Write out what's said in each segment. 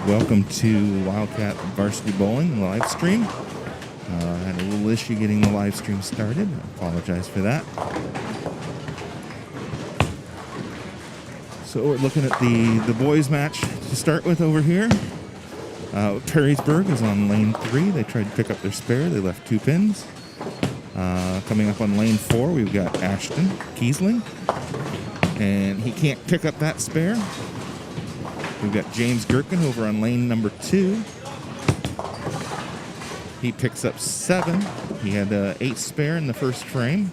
Welcome to Wildcat Varsity Bowling live stream. Had a little issue getting the live stream started. I apologize for that. So we're looking at the boys match to start with over here. Perrysburg is on lane 3. They tried to pick up their spare. They left 2 pins. Coming up on lane 4, we've got Ashton Kiesling. And he can't pick up that spare. We've got James Gherkin over on lane number 2. He picks up 7. He had 8 spare in the first frame.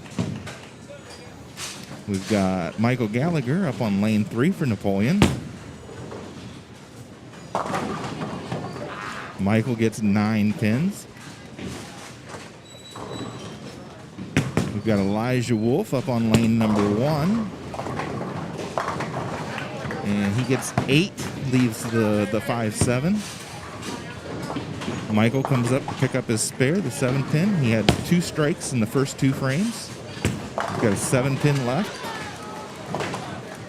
We've got Michael Gallagher up on lane 3 for Napoleon. Michael gets 9 pins. We've got Elijah Wolf up on lane number 1. And he gets 8, leaves the 5-7. Michael comes up to pick up his spare, the 7 pin. He had 2 strikes in the first 2 frames. He's got a 7 pin left.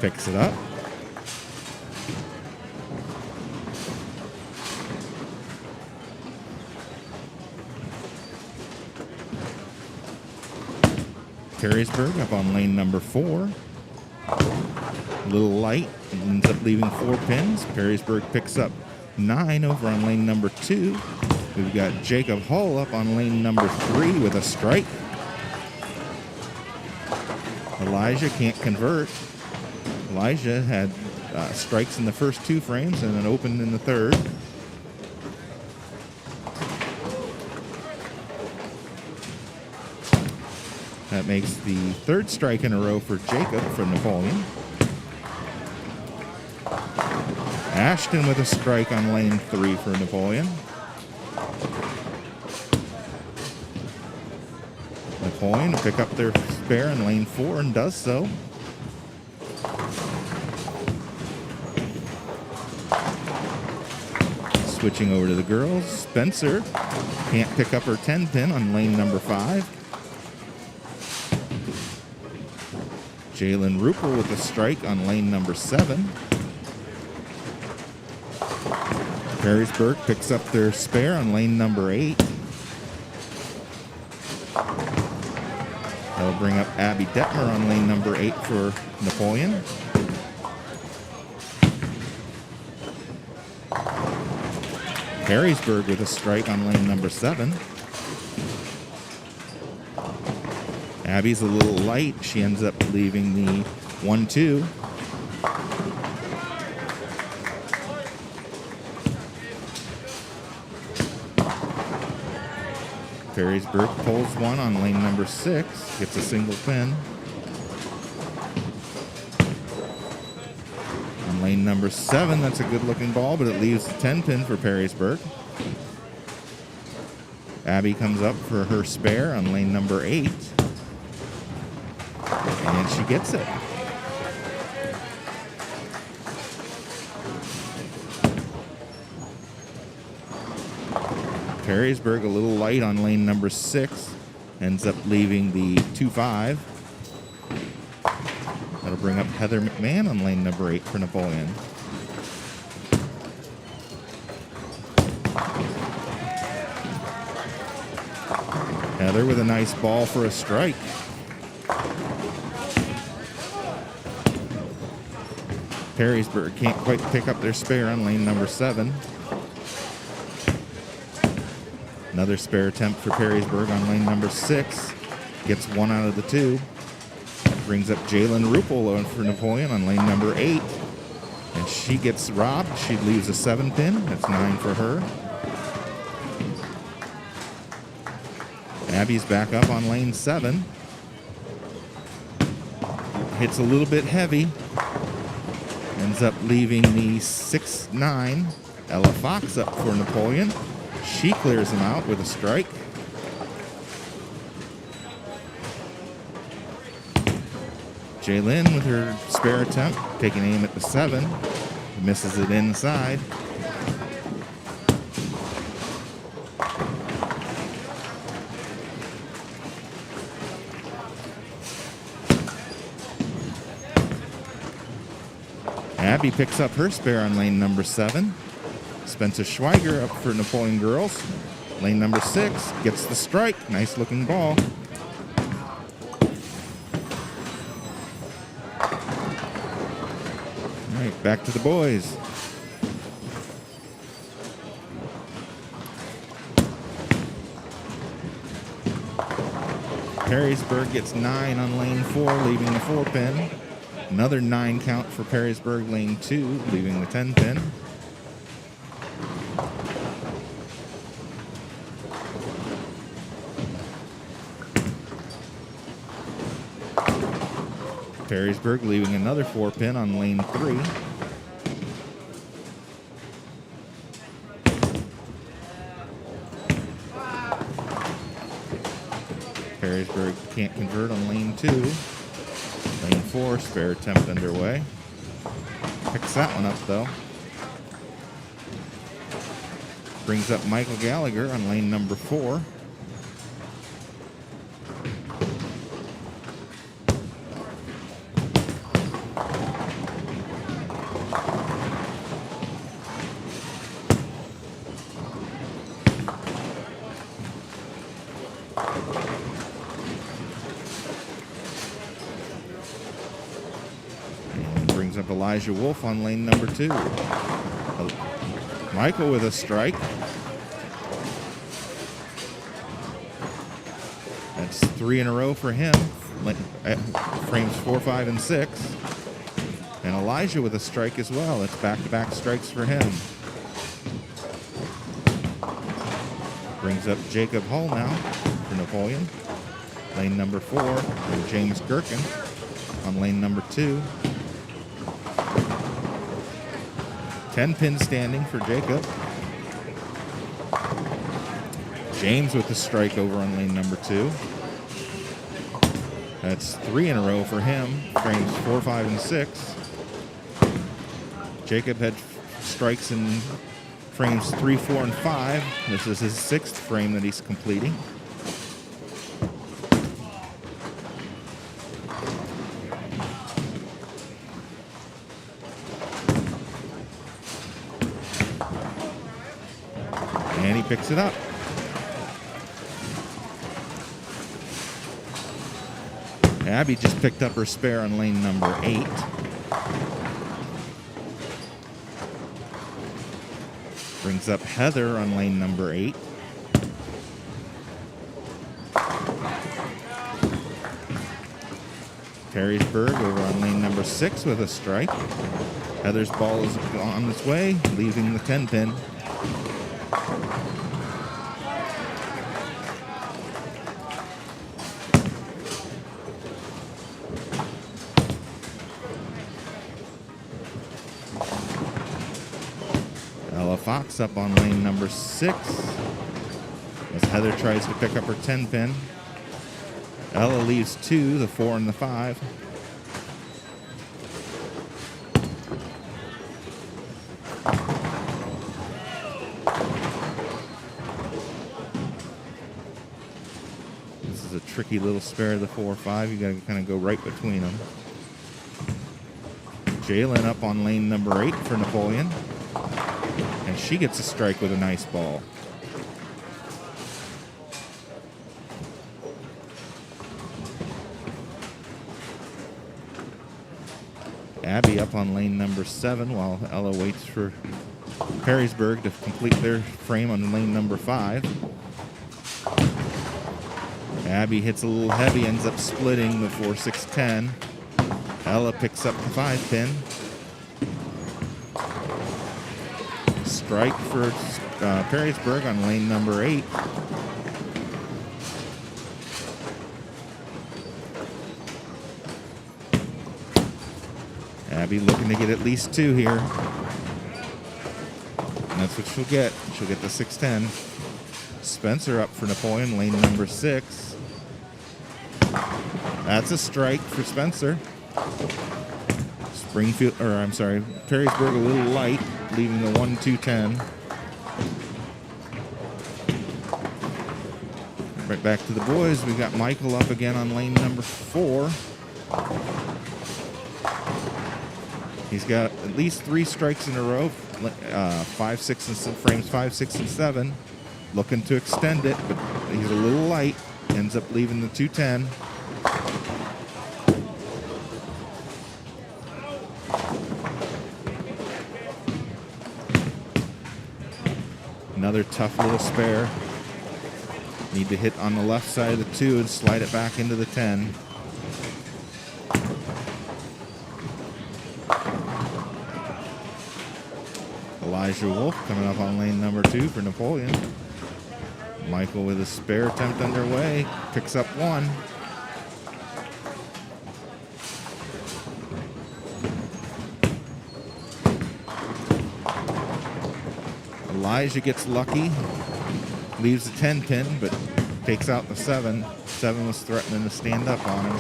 Picks it up. Perrysburg up on lane number 4. A little light, ends up leaving 4 pins. Perrysburg picks up 9 over on lane number 2. We've got Jacob Hull up on lane number 3 with a strike. Elijah can't convert. Elijah had strikes in the first 2 frames and an open in the third. That makes the 3rd strike in a row for Jacob from Napoleon. Ashton with a strike on lane 3 for Napoleon. Napoleon to pick up their spare in lane 4 and does so. Switching over to the girls, Spencer can't pick up her 10 pin on lane number 5. Jalen Ruppel with a strike on lane number 7. Perrysburg picks up their spare on lane number 8. That'll bring up Abby Detmer on lane number 8 for Napoleon. Perrysburg with a strike on lane number 7. Abby's a little light. She ends up leaving the 1-2. Perrysburg pulls 1 on lane number 6, gets a single pin. On lane number 7, that's a good looking ball, but it leaves the 10 pin for Perrysburg. Abby comes up for her spare on lane number 8. And she gets it. Perrysburg a little light on lane number 6. Ends up leaving the 2-5. That'll bring up Heather McMahon on lane number 8 for Napoleon. Heather with a nice ball for a strike. Perrysburg can't quite pick up their spare on lane number 7. Another spare attempt for Perrysburg on lane number 6. Gets 1 out of the 2. Brings up Jalen Ruppel for Napoleon on lane number 8. And she gets robbed. She leaves a 7 pin. That's 9 for her. Abby's back up on lane 7. Hits a little bit heavy. Ends up leaving the 6-9. Ella Fox up for Napoleon. She clears him out with a strike. Jaylin with her spare attempt, taking aim at the 7. Misses it inside. Abby picks up her spare on lane number 7. Spencer Schweiger up for Napoleon girls. Lane number 6 gets the strike. Nice looking ball. All right, back to the boys. Perrysburg gets 9 on lane 4, leaving the 4 pin. Another 9 count for Perrysburg, lane 2, leaving the 10 pin. Perrysburg leaving another 4 pin on lane 3. Perrysburg can't convert on lane 2. Lane 4, spare attempt underway. Picks that one up though. Brings up Michael Gallagher on lane number 4. Up Elijah Wolf on lane number 2. Michael with a strike. That's 3 in a row for him. Frames 4, 5, and 6. And Elijah with a strike as well. That's back-to-back strikes for him. Brings up Jacob Hull now for Napoleon. Lane number 4. And James Gherkin on lane number 2. 10 pin standing for Jacob. James with the strike over on lane number 2. That's 3 in a row for him. Frames 4, 5, and 6. Jacob had strikes in frames 3, 4, and 5. This is his 6th frame that he's completing. And he picks it up. Abby just picked up her spare on lane number 8. Brings up Heather on lane number 8. Perrysburg over on lane number 6 with a strike. Heather's ball is on its way, leaving the 10 pin. Fox up on lane number 6 as Heather tries to pick up her 10 pin. Ella leaves 2, the 4 and the 5. This is a tricky little spare of the 4 or 5. You got to kind of go right between them. Jalen up on lane number 8 for Napoleon. And she gets a strike with a nice ball. Abby up on lane number 7 while Ella waits for Perrysburg to complete their frame on lane number 5. Abby hits a little heavy, ends up splitting the 4, 6, 10. Ella picks up the 5 pin. Strike for Perrysburg on lane number 8. Abby looking to get at least 2 here. And that's what she'll get. She'll get the 6-10. Spencer up for Napoleon, lane number 6. That's a strike for Spencer. Perrysburg a little light, leaving the 1, 2, 10. Right back to the boys. We got Michael up again on lane number 4. He's got at least 3 strikes in a row, 5, 6, and frames 5, 6, and 7. Looking to extend it, but he's a little light. Ends up leaving the 210. Another tough little spare. Need to hit on the left side of the 2 and slide it back into the 10. Elijah Wolf coming up on lane number 2 for Napoleon. Michael with a spare attempt underway. Picks up 1. Elijah gets lucky. Leaves the 10 pin, but takes out the 7. 7 was threatening to stand up on him.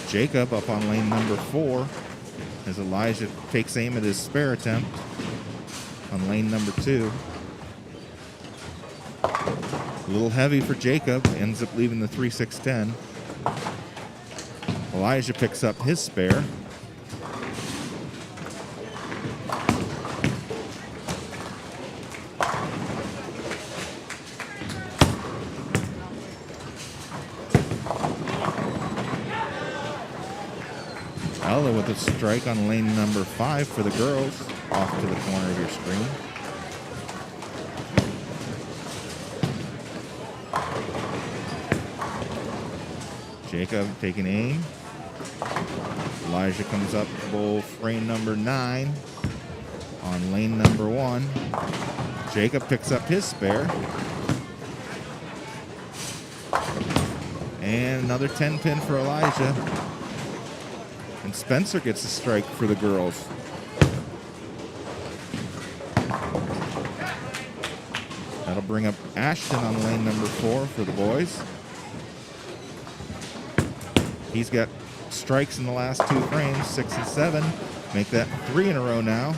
Jacob up on lane number 4 as Elijah takes aim at his spare attempt on lane number 2. A little heavy for Jacob, ends up leaving the 3-6-10. Elijah picks up his spare. Ella with a strike on lane number 5 for the girls, off to the corner of your screen. Jacob taking aim. Elijah comes up bowl frame number 9 on lane number 1. Jacob picks up his spare. And another 10 pin for Elijah. And Spencer gets a strike for the girls. That'll bring up Ashton on lane number 4 for the boys. He's got strikes in the last 2 frames, 6 and 7. Make that 3 in a row now.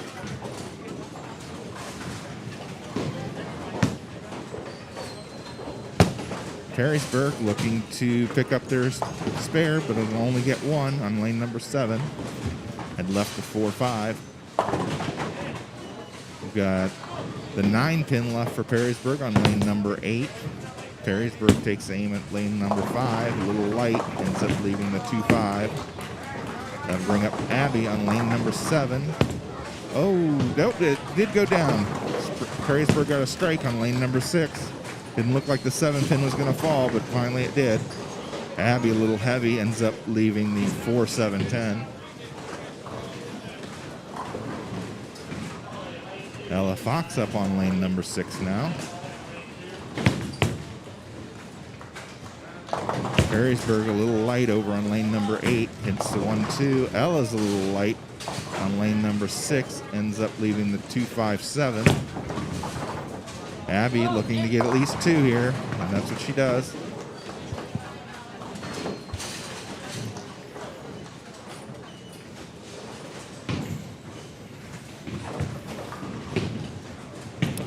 Perrysburg looking to pick up their spare, but it'll only get 1 on lane number 7. Had left the 4-5. We've got the 9 pin left for Perrysburg on lane number 8. Perrysburg takes aim at lane number 5, a little light, ends up leaving the 2-5. That'll bring up Abby on lane number 7. Oh, nope, it did go down. Perrysburg got a strike on lane number 6. Didn't look like the 7 pin was going to fall, but finally it did. Abby a little heavy, ends up leaving the 4-7-10. Ella Fox up on lane number 6 now. Perrysburg a little light over on lane number 8, hits the 1-2. Ella's a little light on lane number 6, ends up leaving the 2-5-7. Abby looking to get at least 2 here, and that's what she does.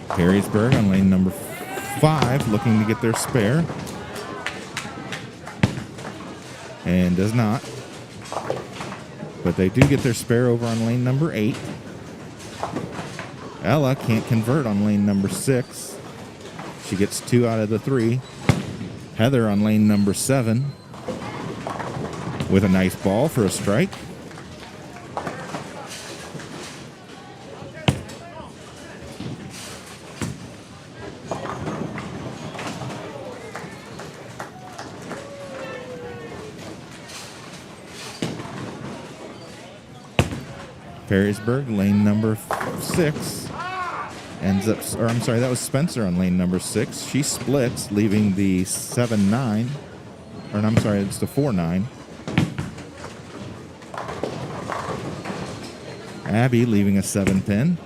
Perrysburg on lane number 5 looking to get their spare. And does not. But they do get their spare over on lane number 8. Ella can't convert on lane number 6. She gets 2 out of the 3. Heather on lane number 7 with a nice ball for a strike. Perrysburg, lane number 6. Ends up, or I'm sorry, that was Spencer on lane number 6. She splits, leaving the 7-9. Or I'm sorry, it's the 4-9. Abby leaving a 7 pin.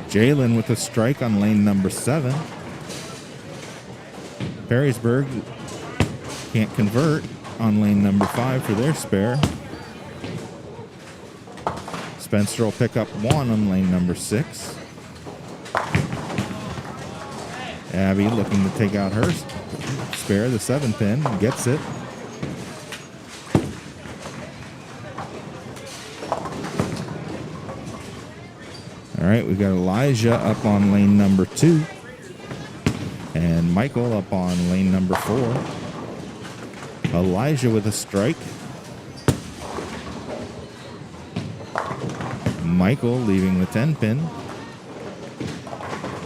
Jalen with a strike on lane number 7. Perrysburg can't convert on lane number 5 for their spare. Spencer will pick up 1 on lane number 6. Abby looking to take out her spare, the 7-pin, gets it. All right, we've got Elijah up on lane number 2. And Michael up on lane number 4. Elijah with a strike. Michael leaving the 10-pin.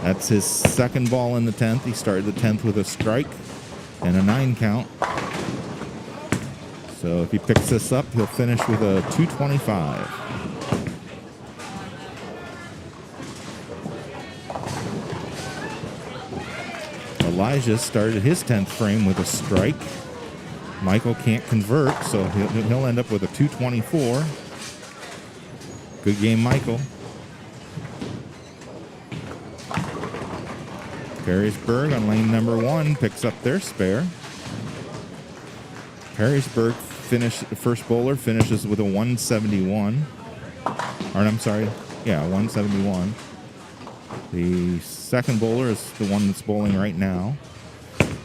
That's his second ball in the 10th. He started the 10th with a strike and a 9 count. So if he picks this up, he'll finish with a 225. Elijah started his 10th frame with a strike. Michael can't convert, so he'll end up with a 224. Good game, Michael. Perrysburg on lane number 1 picks up their spare. Perrysburg the first bowler finishes with a 171. Or I'm sorry, yeah, 171. The second bowler is the one that's bowling right now.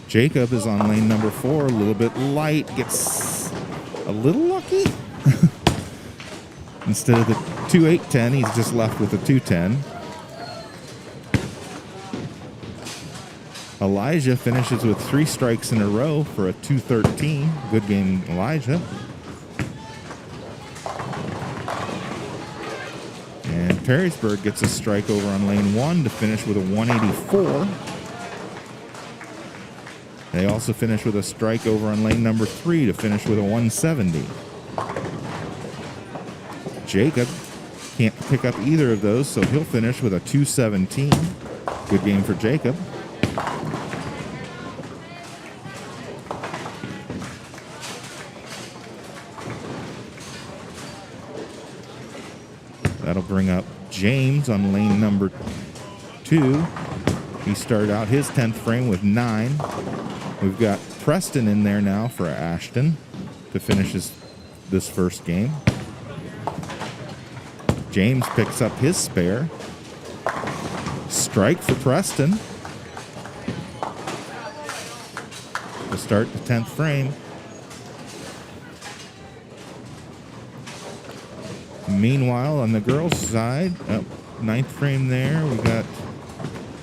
Jacob is on lane number 4, a little bit light, gets a little lucky. Instead of the 2-8-10, he's just left with a 2-10. Elijah finishes with 3 strikes in a row for a 213. Good game, Elijah. And Perrysburg gets a strike over on lane 1 to finish with a 184. They also finish with a strike over on lane number 3 to finish with a 170. Jacob can't pick up either of those, so he'll finish with a 217. Good game for Jacob. That'll bring up James on lane number 2. He started out his 10th frame with 9. We've got Preston in there now for Ashton to finish this first game. James picks up his spare. Strike for Preston to start the 10th frame. Meanwhile, on the girls' side, 9th frame there, we've got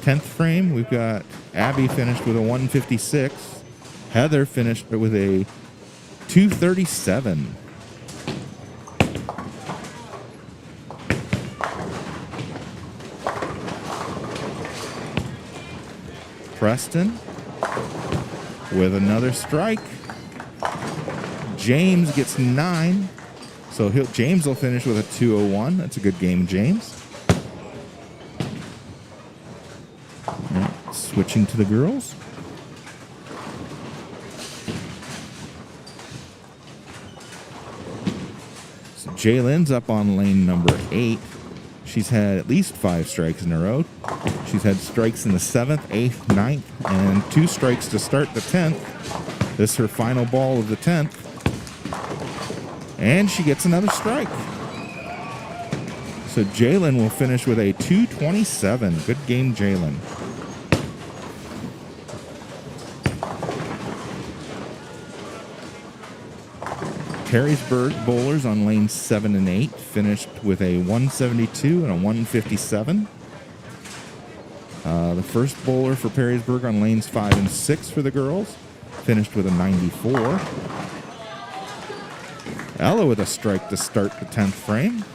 10th frame. We've got Abby finished with a 156. Heather finished with a 237. Preston with another strike. James gets 9. So James will finish with a 201. That's a good game, James. Right, switching to the girls. So Jaylen's up on lane number 8. She's had at least 5 strikes in a row. She's had strikes in the 7th, 8th, 9th, and 2 strikes to start the 10th. This is her final ball of the 10th. And she gets another strike. So Jaylen will finish with a 227. Good game, Jaylen. Perrysburg bowlers on lanes 7 and 8 finished with a 172 and a 157. The first bowler for Perrysburg on lanes 5 and 6 for the girls finished with a 94. Ella with a strike to start the 10th frame.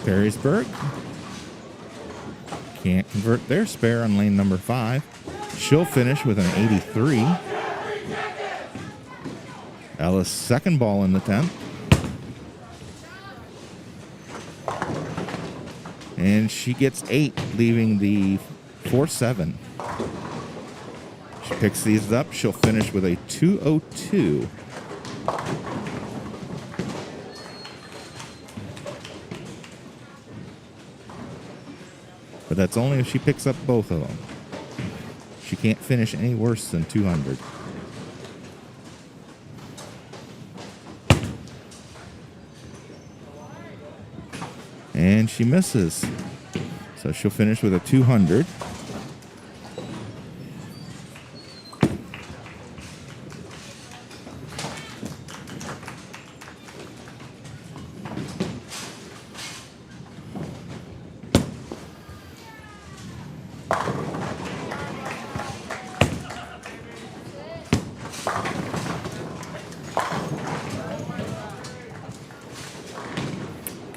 Perrysburg can't convert their spare on lane number 5. She'll finish with an 83. Ella's second ball in the 10th. And she gets 8, leaving the 4-7. She picks these up. She'll finish with a 202. But that's only if she picks up both of them. She can't finish any worse than 200. And she misses. So she'll finish with a 200.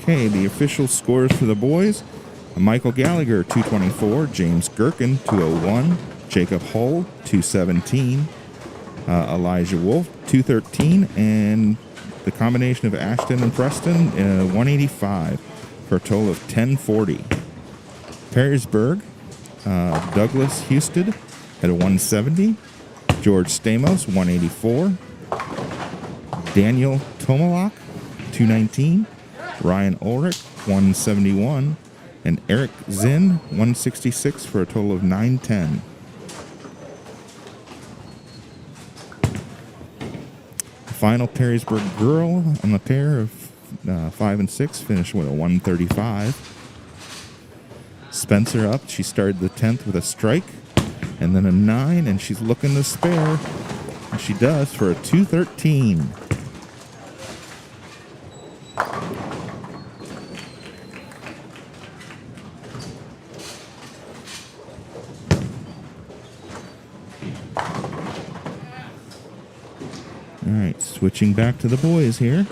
Okay, the official scores for the boys. Michael Gallagher, 224. James Gherkin, 201. Jacob Hull, 217. Elijah Wolf, 213. And the combination of Ashton and Preston, 185 for a total of 1040. Perrysburg, Douglas Husted had a 170. George Stamos, 184. Daniel Tomalak, 219. Ryan Ulrich, 171. And Eric Zinn, 166 for a total of 910. The final Perrysburg girl on the pair of 5 and 6 finished with a 135. Spencer up. She started the 10th with a strike and then a 9, and she's looking to spare. And she does for a 213. All right, switching back to the boys here.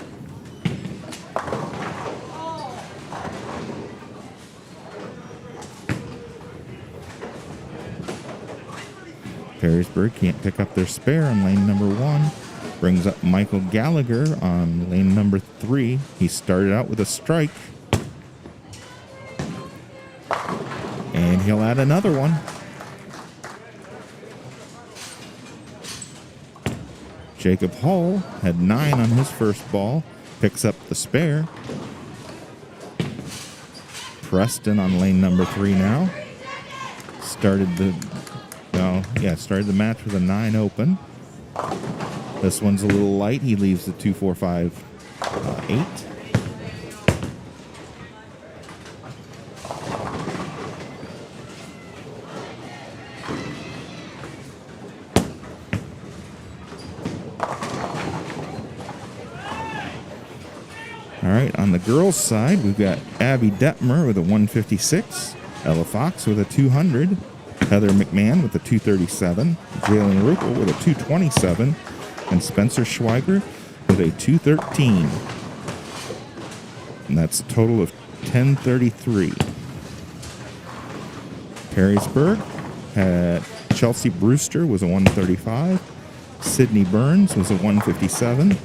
Perrysburg can't pick up their spare on lane number 1. Brings up Michael Gallagher on lane number 3. He started out with a strike. And he'll add another one. Jacob Hull had 9 on his first ball. Picks up the spare. Preston on lane number 3 now. Started the match with a 9 open. This one's a little light. He leaves the 2-4-5-8. All right, on the girls' side, we've got Abby Detmer with a 156, Ella Fox with a 200, Heather McMahon with a 237, Jalen Ruppel with a 227, and Spencer Schweiger with a 213. And that's a total of 1033. Perrysburg had Chelsea Brewster was a 135, Sydney Burns was a 157,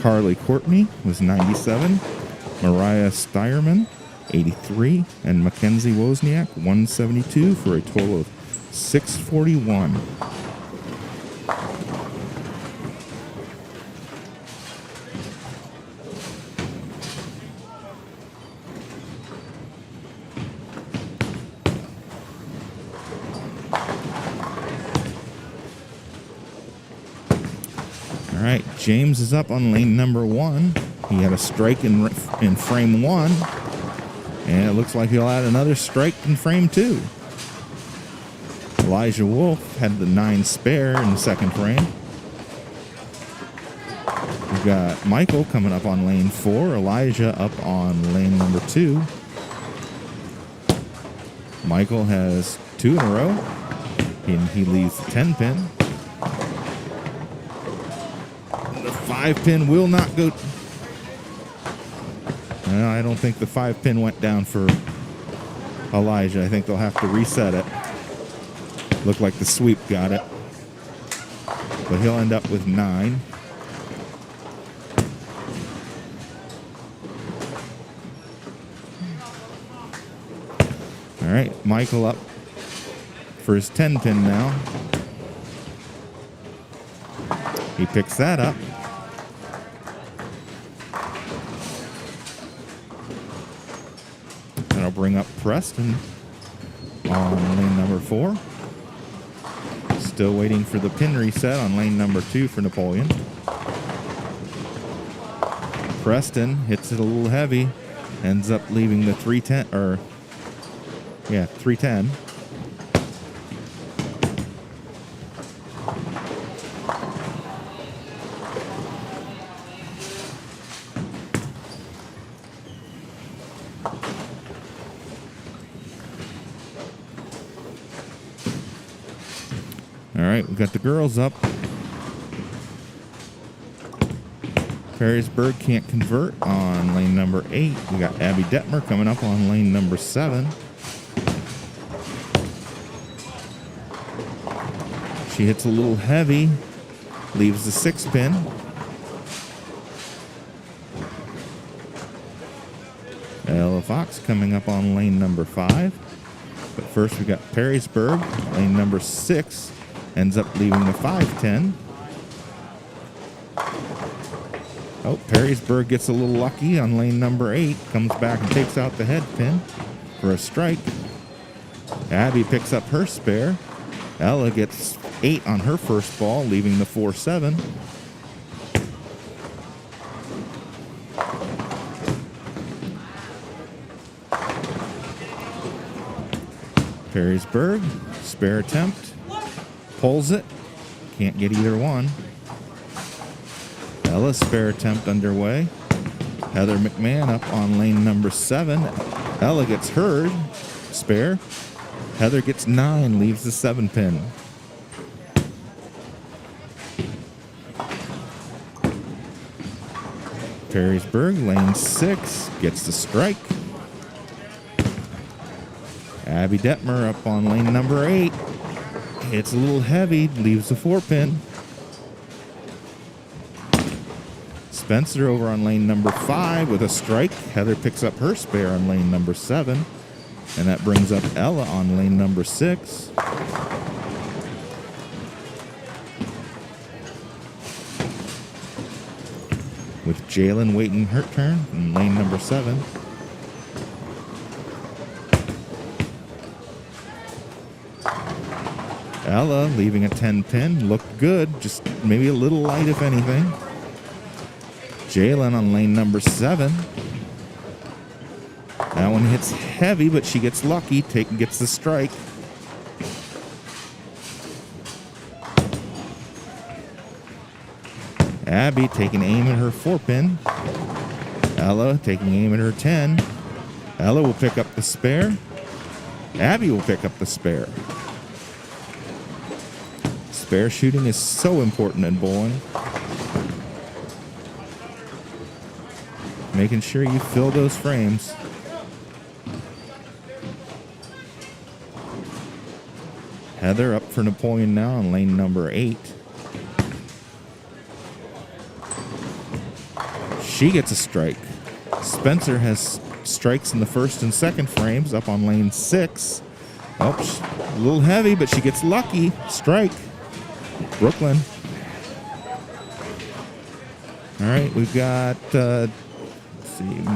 Carly Courtney was 97, Mariah Steyerman 83, and Mackenzie Wozniak 172 for a total of 641. All right, James is up on lane number 1. He had a strike in frame 1, and it looks like he'll add another strike in frame 2. Elijah Wolf had the 9 spare in the second frame. We've got Michael coming up on lane 4, Elijah up on lane number 2. Michael has 2 in a row, and he leaves the 10 pin. The 5 pin will not go. Well, I don't think the 5 pin went down for Elijah. I think they'll have to reset it. Looked like the sweep got it. But he'll end up with 9. All right, Michael up for his 10 pin now. He picks that up. And I'll bring up Preston on lane number 4. Still waiting for the pin reset on lane number 2 for Napoleon. Preston hits it a little heavy. Ends up leaving the 310, or, yeah, 310. All right, we got the girls up. Perrysburg can't convert on lane number 8. We got Abby Detmer coming up on lane number 7. She hits a little heavy, leaves the 6 pin. Ella Fox coming up on lane number 5. But first we got Perrysburg, lane number 6, ends up leaving the 510. Oh, Perrysburg gets a little lucky on lane number 8, comes back and takes out the head pin for a strike. Abby picks up her spare. Ella gets 8 on her first ball, leaving the 4-7. Perrysburg, spare attempt, pulls it, can't get either one. Ella's spare attempt underway. Heather McMahon up on lane number 7. Ella gets her spare. Heather gets 9, leaves the 7 pin. Perrysburg, lane 6, gets the strike. Abby Detmer up on lane number 8. Hits a little heavy, leaves the 4 pin. Spencer over on lane number 5 with a strike. Heather picks up her spare on lane number 7. And that brings up Ella on lane number 6. With Jalen waiting her turn in lane number 7. Ella leaving a 10 pin. Looked good, just maybe a little light if anything. Jalen on lane number 7. That one hits heavy, but she gets lucky. Gets the strike. Abby taking aim at her 4 pin. Ella taking aim at her 10. Ella will pick up the spare. Abby will pick up the spare. Spare shooting is so important in bowling. Making sure you fill those frames. Heather up for Napoleon now on lane number 8. She gets a strike. Spencer has strikes in the first and second frames up on lane 6. Oh, a little heavy, but she gets lucky. Strike. Brooklyn. All right, we've got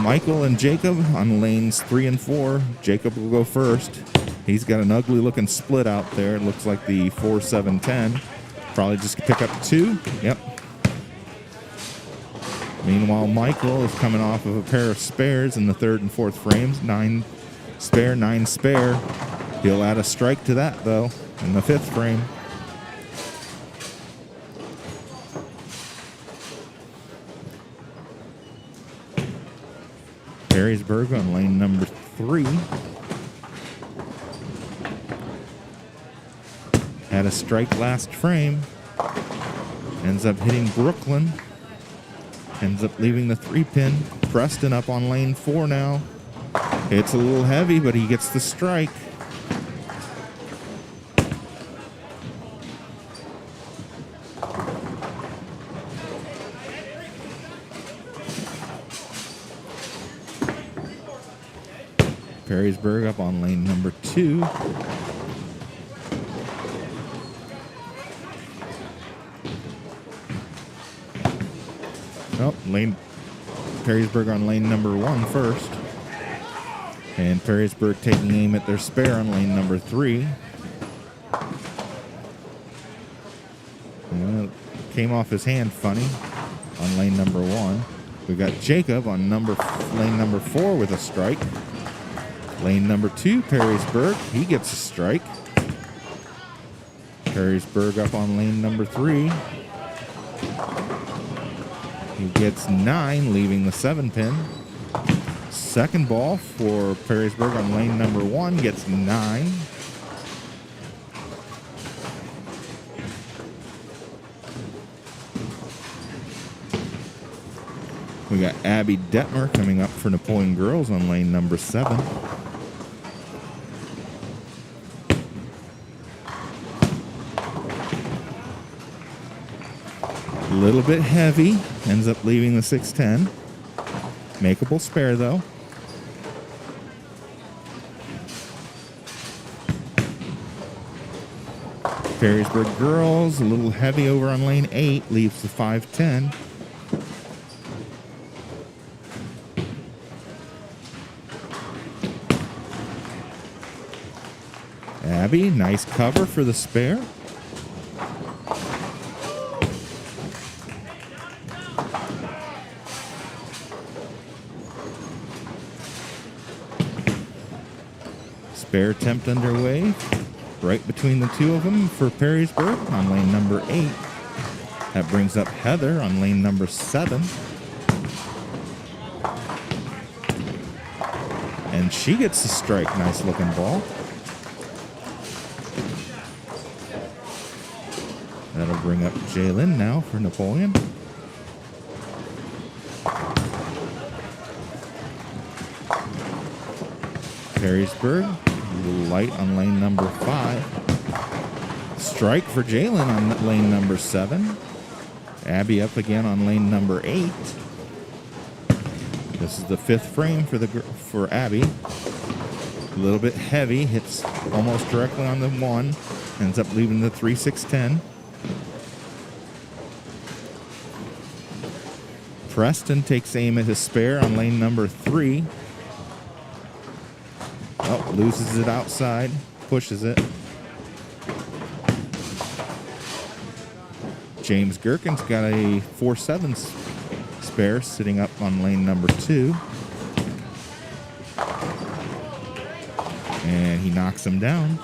Michael and Jacob on lanes 3 and 4. Jacob will go first. He's got an ugly looking split out there. It looks like the 4-7-10. Probably just pick up 2. Yep. Meanwhile, Michael is coming off of a pair of spares in the 3rd and 4th frames. 9 spare, 9 spare. He'll add a strike to that, though, in the 5th frame. Perrysburg on lane number 3. Had a strike last frame. Ends up hitting Brooklyn. Ends up leaving the 3 pin. Preston up on lane 4 now. It's a little heavy, but he gets the strike. Perrysburg up on lane number 2. Oh, Perrysburg on lane number 1 first. And Perrysburg taking aim at their spare on lane number 3. Came off his hand funny on lane number 1. We got Jacob on lane number 4 with a strike. Lane number 2, Perrysburg. He gets a strike. Perrysburg up on lane number 3. He gets 9, leaving the 7-pin. Second ball for Perrysburg on lane number 1 gets 9. We got Abby Detmer coming up for Napoleon girls on lane number 7. A little bit heavy, ends up leaving the 610. Makeable spare though. Perrysburg girls, a little heavy over on lane 8, leaves the 510. Abby, nice cover for the spare. Spare attempt underway, right between the two of them for Perrysburg on lane number 8. That brings up Heather on lane number 7. And she gets the strike. Nice looking ball. That'll bring up Jalen now for Napoleon. Perrysburg, a little light on lane number 5. Strike for Jalen on lane number 7. Abby up again on lane number 8. This is the 5th frame for Abby. A little bit heavy, hits almost directly on the 1. Ends up leaving the 3-6-10. Preston takes aim at his spare on lane number 3. Oh, loses it outside, pushes it. James Gherkin's got a 4-7 spare sitting up on lane number 2. And he knocks him down.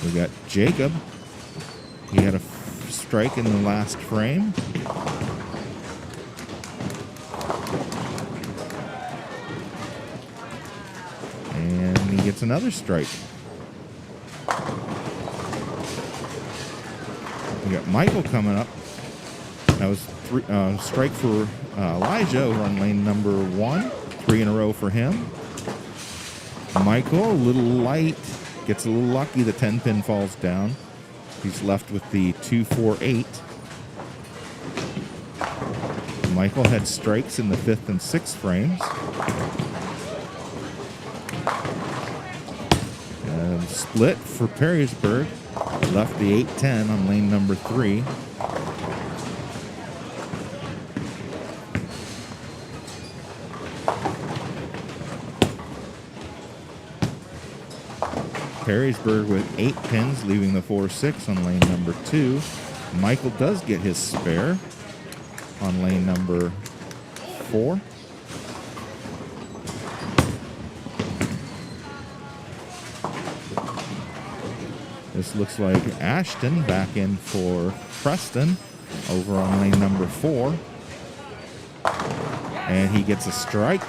We got Jacob. He had a strike in the last frame. And he gets another strike. We got Michael coming up. That was strike for Elijah over on lane number 1. 3 in a row for him. Michael, a little light, gets a little lucky. The 10-pin falls down. He's left with the 2-4-8. Michael had strikes in the 5th and 6th frames. And split for Perrysburg. Left the 8-10 on lane number 3. Perrysburg with 8 pins, leaving the 4-6 on lane number 2. Michael does get his spare on lane number 4. This looks like Ashton back in for Preston over on lane number 4. And he gets a strike.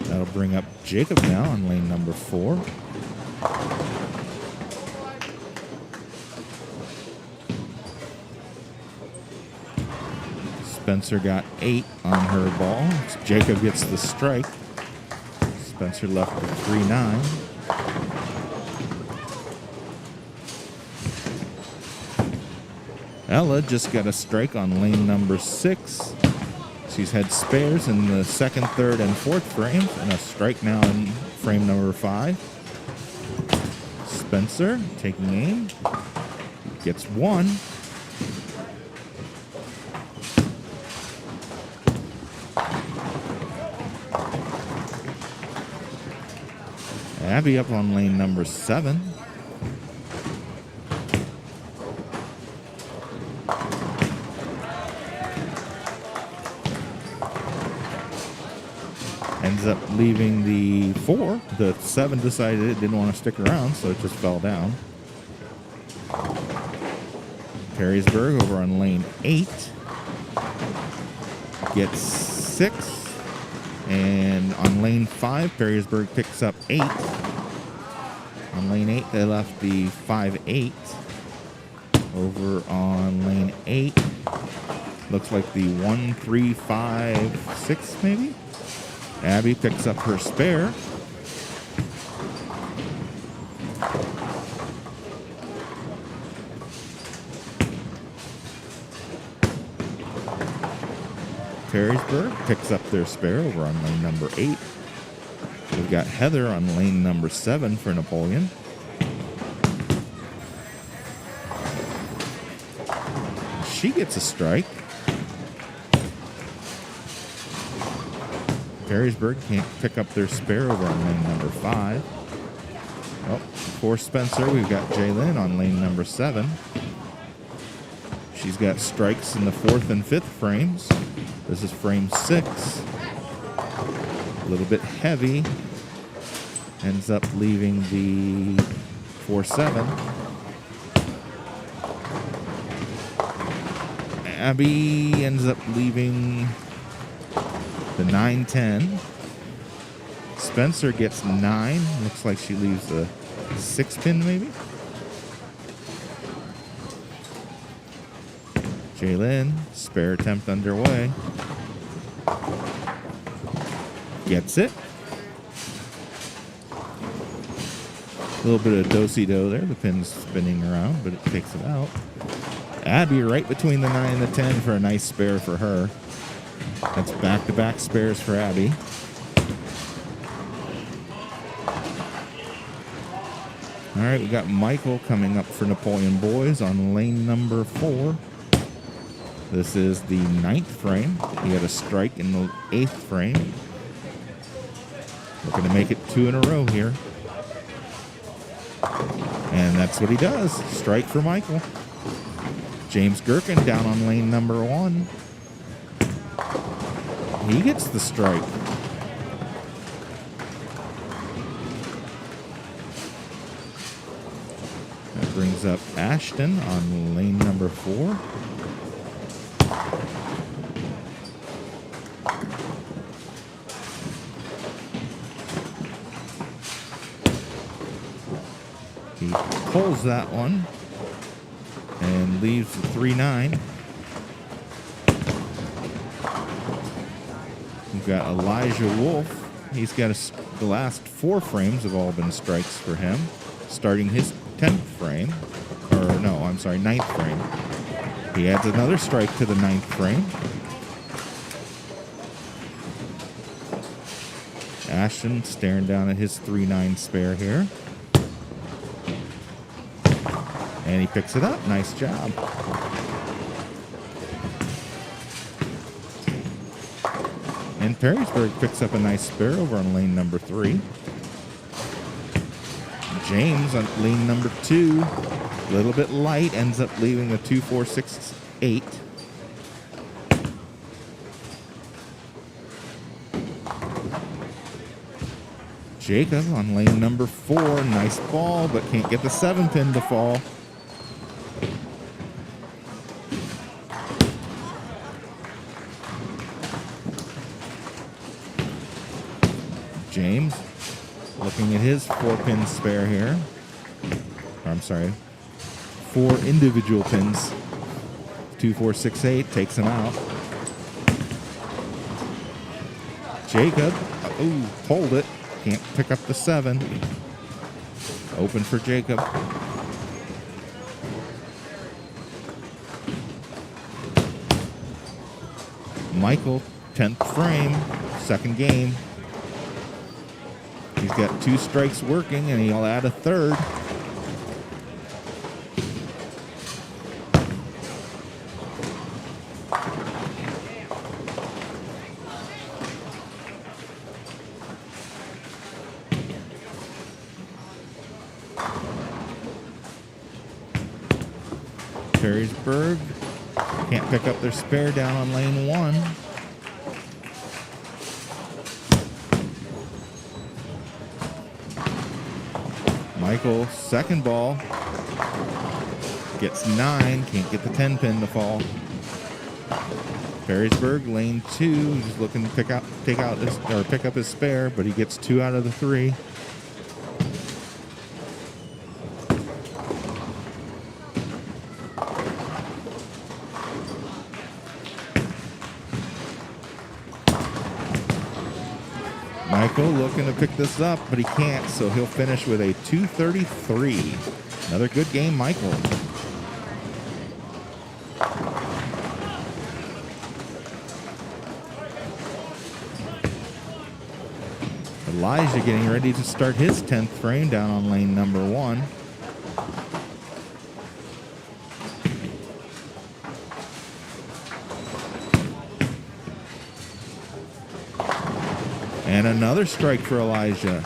That'll bring up Jacob now on lane number 4. Spencer got 8 on her ball. Jacob gets the strike. Spencer left with 3-9. Ella just got a strike on lane number 6. She's had spares in the 2nd, 3rd, and 4th frames, and a strike now in frame number 5. Spencer taking aim. Gets 1. Abby up on lane number 7. Ends up leaving the 4. The 7 decided it didn't want to stick around, so it just fell down. Perrysburg over on lane 8. Gets 6. And on lane 5, Perrysburg picks up 8. On lane 8, they left the 5-8. Over on lane 8, looks like the 1-3-5-6 maybe. Abby picks up her spare. Perrysburg picks up their spare over on lane number 8. We've got Heather on lane number 7 for Napoleon. She gets a strike. Perrysburg can't pick up their spare over on lane number 5. Oh, for Spencer, we've got Jaylyn on lane number 7. She's got strikes in the 4th and 5th frames. This is frame 6. A little bit heavy. Ends up leaving the 4-7. Abby ends up leaving the 9-10. Spencer gets 9. Looks like she leaves the 6-pin maybe. Jaylyn, spare attempt underway. Gets it. A little bit of do-si-do there. The pin's spinning around, but it takes it out. Abby right between the 9 and the 10 for a nice spare for her. That's back-to-back spares for Abby. All right, we got Michael coming up for Napoleon Boys on lane number 4. This is the 9th frame. He had a strike in the 8th frame. Looking to make it 2 in a row here. And that's what he does. Strike for Michael. James Gherkin down on lane number 1. He gets the strike. That brings up Ashton on lane number 4. He pulls that one and leaves the 3-9. We've got Elijah Wolf. He's got the last 4 frames have all been strikes for him, starting his 10th frame. Or no, I'm sorry, 9th frame. He adds another strike to the 9th frame. Ashton staring down at his 3-9 spare here. And he picks it up. Nice job. And Perrysburg picks up a nice spare over on lane number 3. James on lane number 2. A little bit light. Ends up leaving the 2-4-6-8. Jacob on lane number 4. Nice ball, but can't get the 7-pin to fall. James looking at his 4-pin spare here. Or, I'm sorry, 4 individual pins. 2-4-6-8 takes him out. Jacob, pulled it. Can't pick up the 7. Open for Jacob. Michael, 10th frame, 2nd game. He's got 2 strikes working, and he'll add a 3rd. Perrysburg can't pick up their spare down on lane 1. Michael, second ball. Gets 9, can't get the 10 pin to fall. Perrysburg, lane 2, just looking to pick up his spare, but he gets 2 out of the 3. Michael looking to pick this up, but he can't, so he'll finish with a 233. Another good game, Michael. Elijah getting ready to start his 10th frame down on lane number 1. And another strike for Elijah.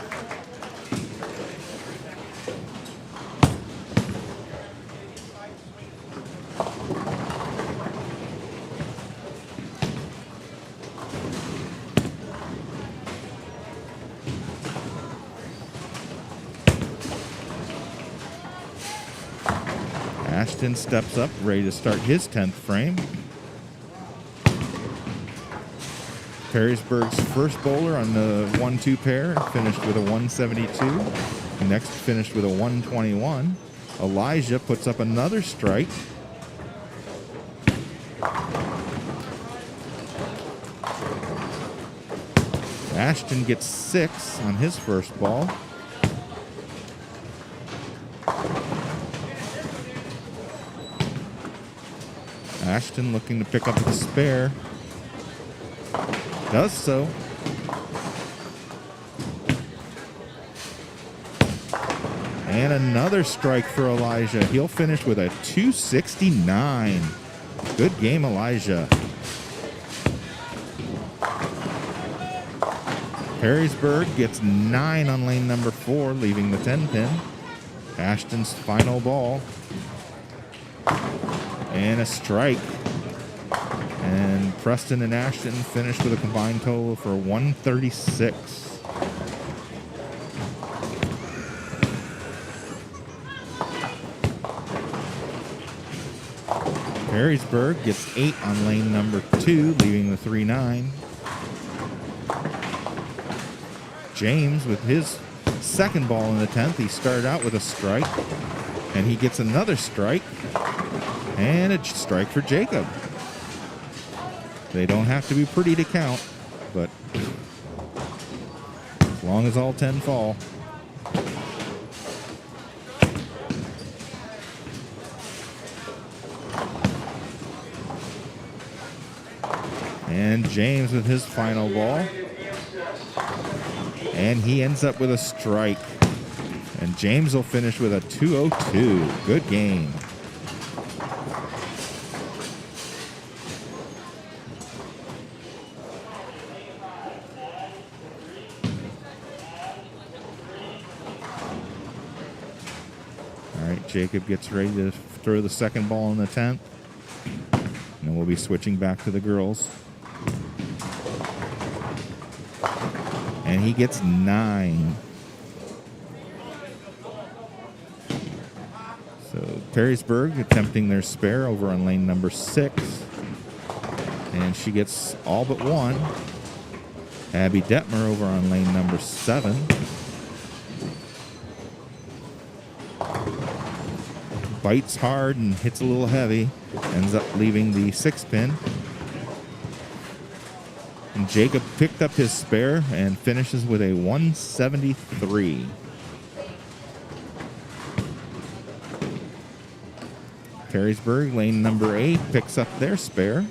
Ashton steps up, ready to start his 10th frame. Perrysburg's first bowler on the 1-2 pair finished with a 172. Next finished with a 121. Elijah puts up another strike. Ashton gets 6 on his first ball. Ashton looking to pick up the spare. Does so. And another strike for Elijah. He'll finish with a 269. Good game, Elijah. Perrysburg gets 9 on lane number 4, leaving the 10 pin. Ashton's final ball. And a strike. And Preston and Ashton finished with a combined total for 136. Perrysburg gets 8 on lane number 2, leaving the 3-9. James with his second ball in the 10th. He started out with a strike, and he gets another strike, and a strike for Jacob. They don't have to be pretty to count, but as long as all 10 fall. And James with his final ball. And he ends up with a strike. And James will finish with a 202. Good game. Jacob gets ready to throw the second ball in the 10th. And then we'll be switching back to the girls. And he gets 9. So Perrysburg attempting their spare over on lane number 6. And she gets all but 1. Abby Detmer over on lane number 7. Bites hard and hits a little heavy. Ends up leaving the 6 pin. And Jacob picked up his spare and finishes with a 173. Perrysburg, lane number 8, picks up their spare.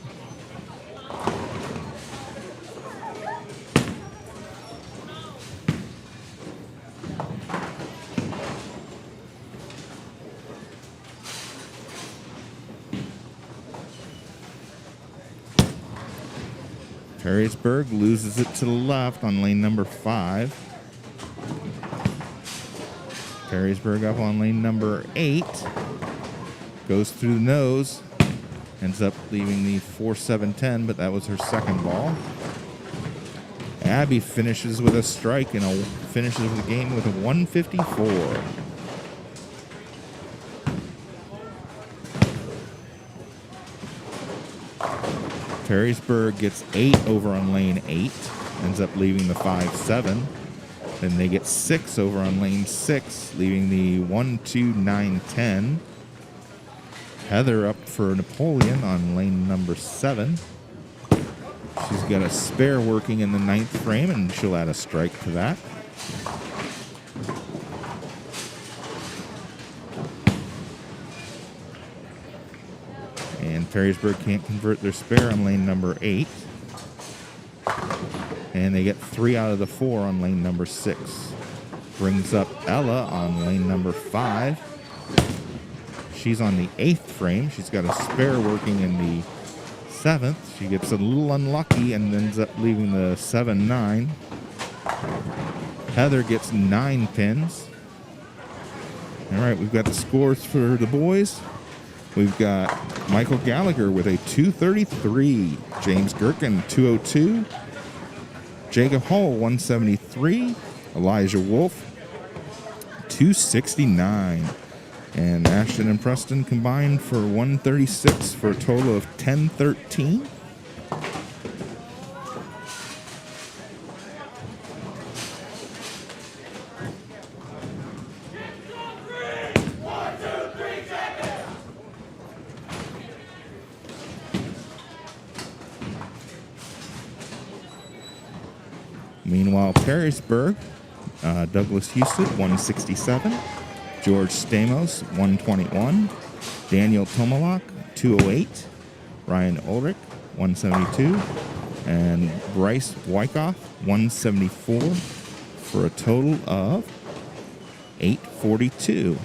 Perrysburg loses it to the left on lane number 5. Perrysburg up on lane number 8. Goes through the nose. Ends up leaving the 4-7-10, but that was her second ball. Abby finishes with a strike and finishes the game with a 154. Perrysburg gets 8 over on lane 8, ends up leaving the 5-7. Then they get 6 over on lane 6, leaving the 1-2-9-10. Heather up for Napoleon on lane number 7. She's got a spare working in the 9th frame, and she'll add a strike to that. And Perrysburg can't convert their spare on lane number 8. And they get 3 out of the 4 on lane number 6. Brings up Ella on lane number 5. She's on the 8th frame. She's got a spare working in the 7th. She gets a little unlucky and ends up leaving the 7-9. Heather gets 9 pins. All right, we've got the scores for the boys. We've got Michael Gallagher with a 233. James Gherkin, 202. Jacob Hull, 173. Elijah Wolf, 269. And Ashton and Preston combined for 136 for a total of 1013. Meanwhile, Perrysburg, Douglas Houston, 167. George Stamos, 121. Daniel Tomalak, 208. Ryan Ulrich, 172. And Bryce Wyckoff, 174, for a total of 842.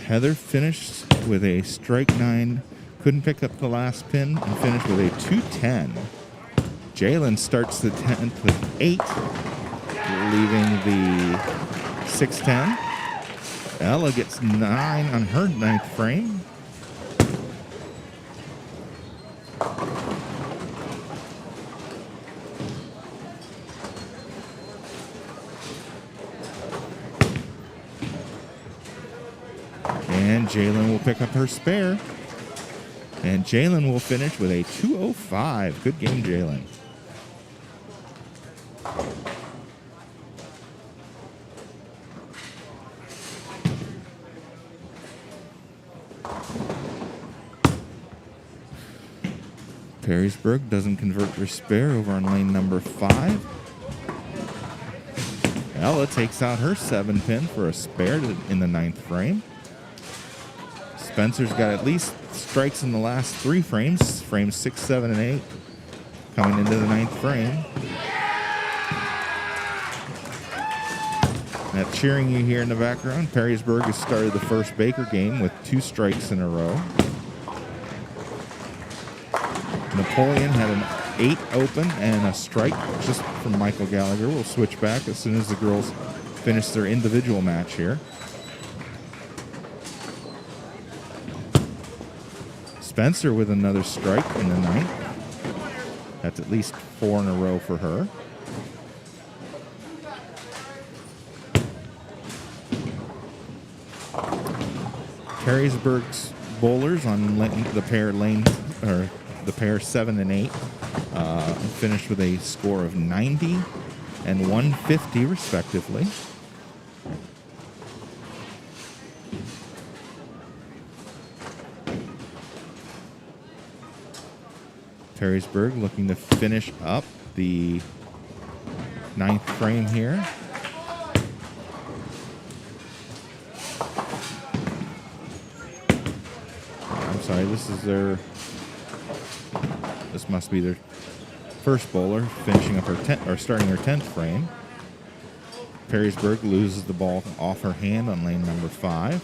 Heather finished with a strike 9, couldn't pick up the last pin, and finished with a 210. Jalen starts the 10th with 8, leaving the 610. Ella gets 9 on her 9th frame. And Jalen will pick up her spare. And Jalen will finish with a 205. Good game, Jalen. Perrysburg doesn't convert their spare over on lane number 5. Ella takes out her 7 pin for a spare in the 9th frame. Spencer's got at least strikes in the last 3 frames, frames 6, 7, and 8, coming into the 9th frame. That cheering you hear in the background, Perrysburg has started the first Baker game with 2 strikes in a row. Napoleon had an 8 open and a strike just from Michael Gallagher. We'll switch back as soon as the girls finish their individual match here. Spencer with another strike in the 9th. That's at least 4 in a row for her. Perrysburg's bowlers on the pair 7 and 8 finished with a score of 90 and 150 respectively. Perrysburg looking to finish up the 9th frame here. I'm sorry, this must be their first bowler finishing up her starting her 10th frame. Perrysburg loses the ball off her hand on lane number 5.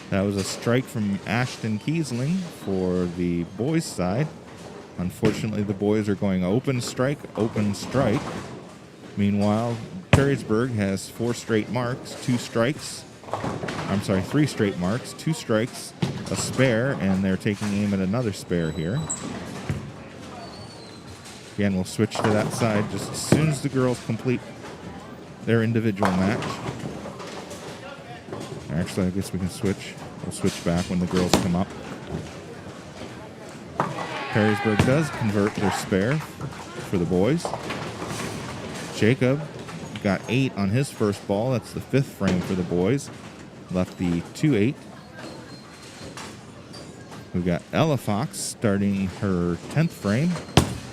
That was a strike from Ashton Kiesling for the boys' side. Unfortunately, the boys are going open strike, open strike. Meanwhile, Perrysburg has 4 straight marks, 3 straight marks, 2 strikes, a spare, and they're taking aim at another spare here. Again, we'll switch to that side just as soon as the girls complete their individual match. Actually, I guess we can switch. We'll switch back when the girls come up. Perrysburg does convert their spare for the boys. Jacob got 8 on his first ball. That's the 5th frame for the boys. Left the 2-8. We've got Ella Fox starting her 10th frame,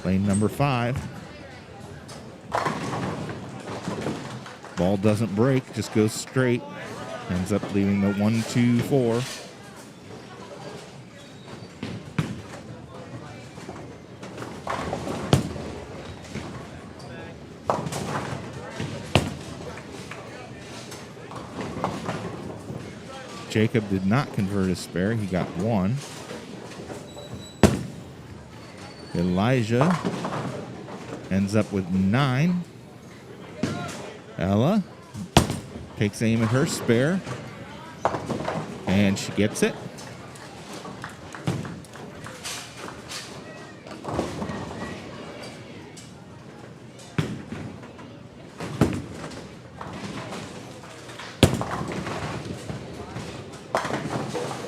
lane number 5. Ball doesn't break, just goes straight. Ends up leaving the 1-2-4. Jacob did not convert his spare. He got 1. Elijah ends up with 9. Ella takes aim at her spare, and she gets it.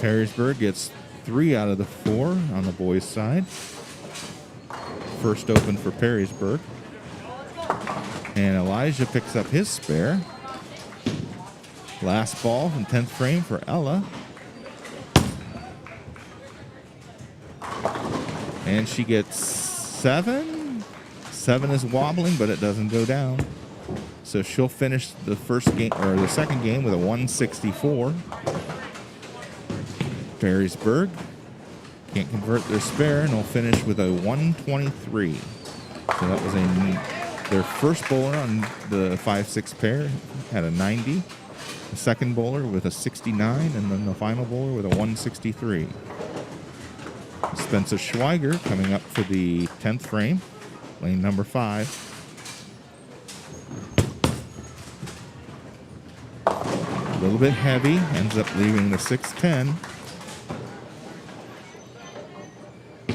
Perrysburg gets 3 out of the 4 on the boys' side. First open for Perrysburg. And Elijah picks up his spare. Last ball in 10th frame for Ella. And she gets 7. 7 is wobbling, but it doesn't go down. So she'll finish the first game or the second game with a 164. Perrysburg can't convert their spare and will finish with a 123. So that was their first bowler on the 5-6 pair had a 90. The second bowler with a 69, and then the final bowler with a 163. Spencer Schweiger coming up for the 10th frame, lane number 5. A little bit heavy, ends up leaving the 6-10.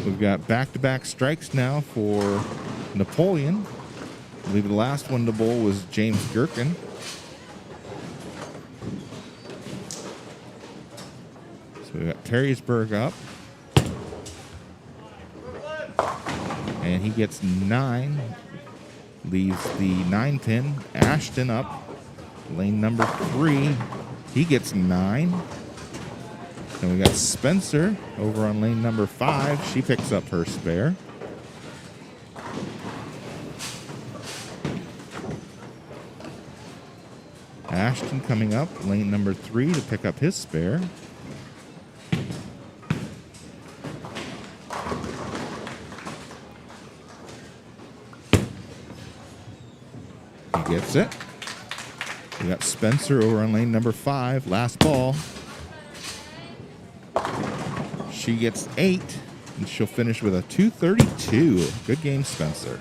We've got back-to-back strikes now for Napoleon. I believe the last one to bowl was James Gherkin. So we got Perrysburg up. And he gets 9. Leaves the 9-pin. Ashton up. Lane number 3. He gets 9. And we got Spencer over on lane number 5. She picks up her spare. Ashton coming up, lane number 3 to pick up his spare. He gets it. We got Spencer over on lane number 5, last ball. She gets 8, and she'll finish with a 232. Good game, Spencer.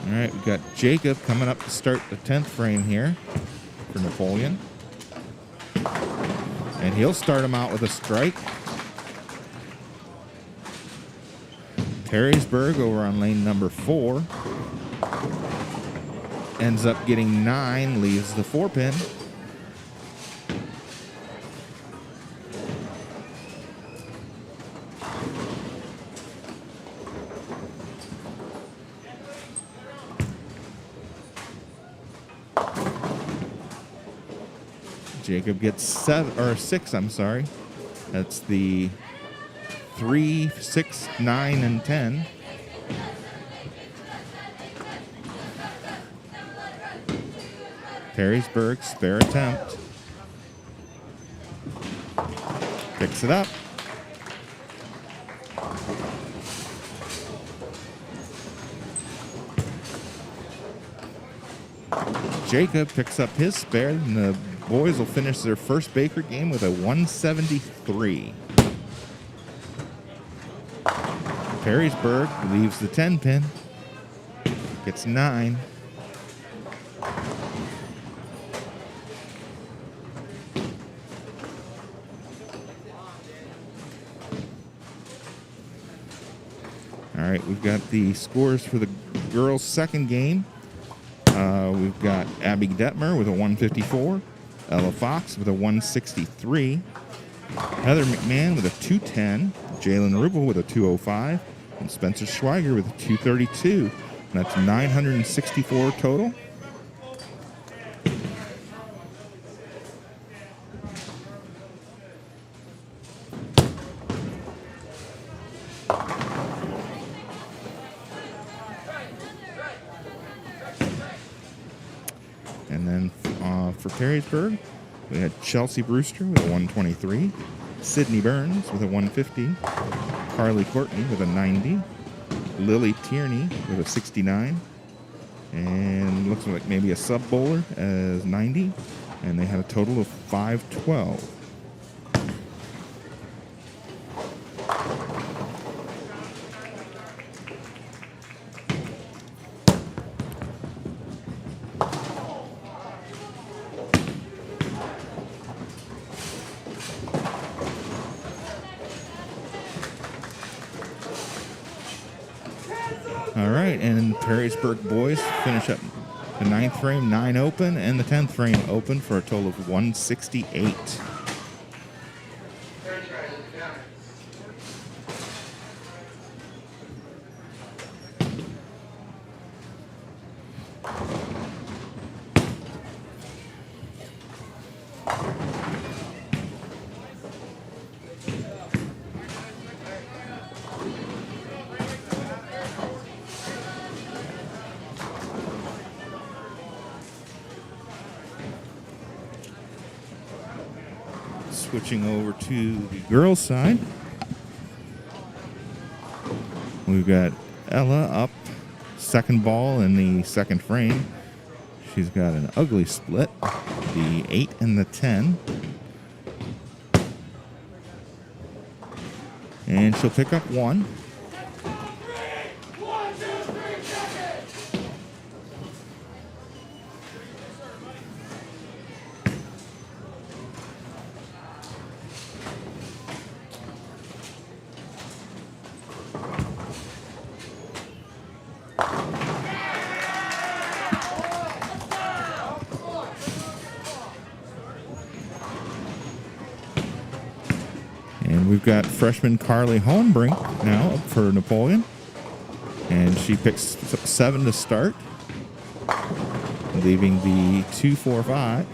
All right, we've got Jacob coming up to start the 10th frame here for Napoleon. And he'll start him out with a strike. Perrysburg over on lane number 4. Ends up getting 9, leaves the 4-pin. Jacob gets 6, I'm sorry. That's the 3, 6, 9, and 10. Perrysburg, spare attempt. Picks it up. Jacob picks up his spare, and the boys will finish their first Baker game with a 173. Perrysburg leaves the 10 pin, gets 9. All right, we've got the scores for the girls' second game. We've got Abby Detmer with a 154, Ella Fox with a 163, Heather McMahon with a 210, Jalen Rubel with a 205, and Spencer Schweiger with a 232. And that's 964 total. And then for Perrysburg, we had Chelsea Brewster with a 123, Sydney Burns with a 150, Carly Courtney with a 90, Lily Tierney with a 69, and looks like maybe a sub bowler as 90, and they had a total of 512. All right, and Perrysburg boys finish up the 9th frame, 9 open, and the 10th frame open for a total of 168. Switching over to the girls' side, we've got Ella up, second ball in the second frame. She's got an ugly split, the 8 and the 10. And she'll pick up 1. And we've got freshman Carly Holmbrink now up for Napoleon. And she picks up 7 to start, leaving the 2-4-5.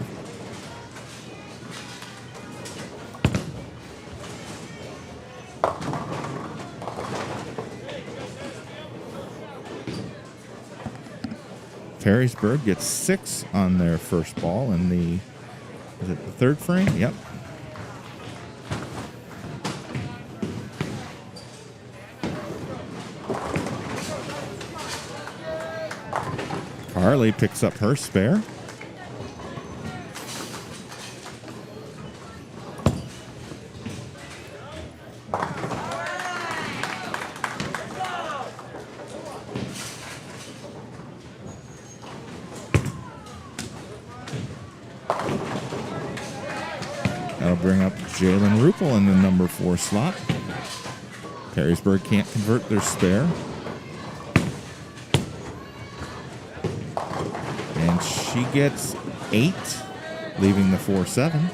Perrysburg gets 6 on their first ball in the, is it the third frame? Yep. Carly picks up her spare. That'll bring up Jalen Rupel in the number 4 slot. Perrysburg can't convert their spare. And she gets 8, leaving the 4-7.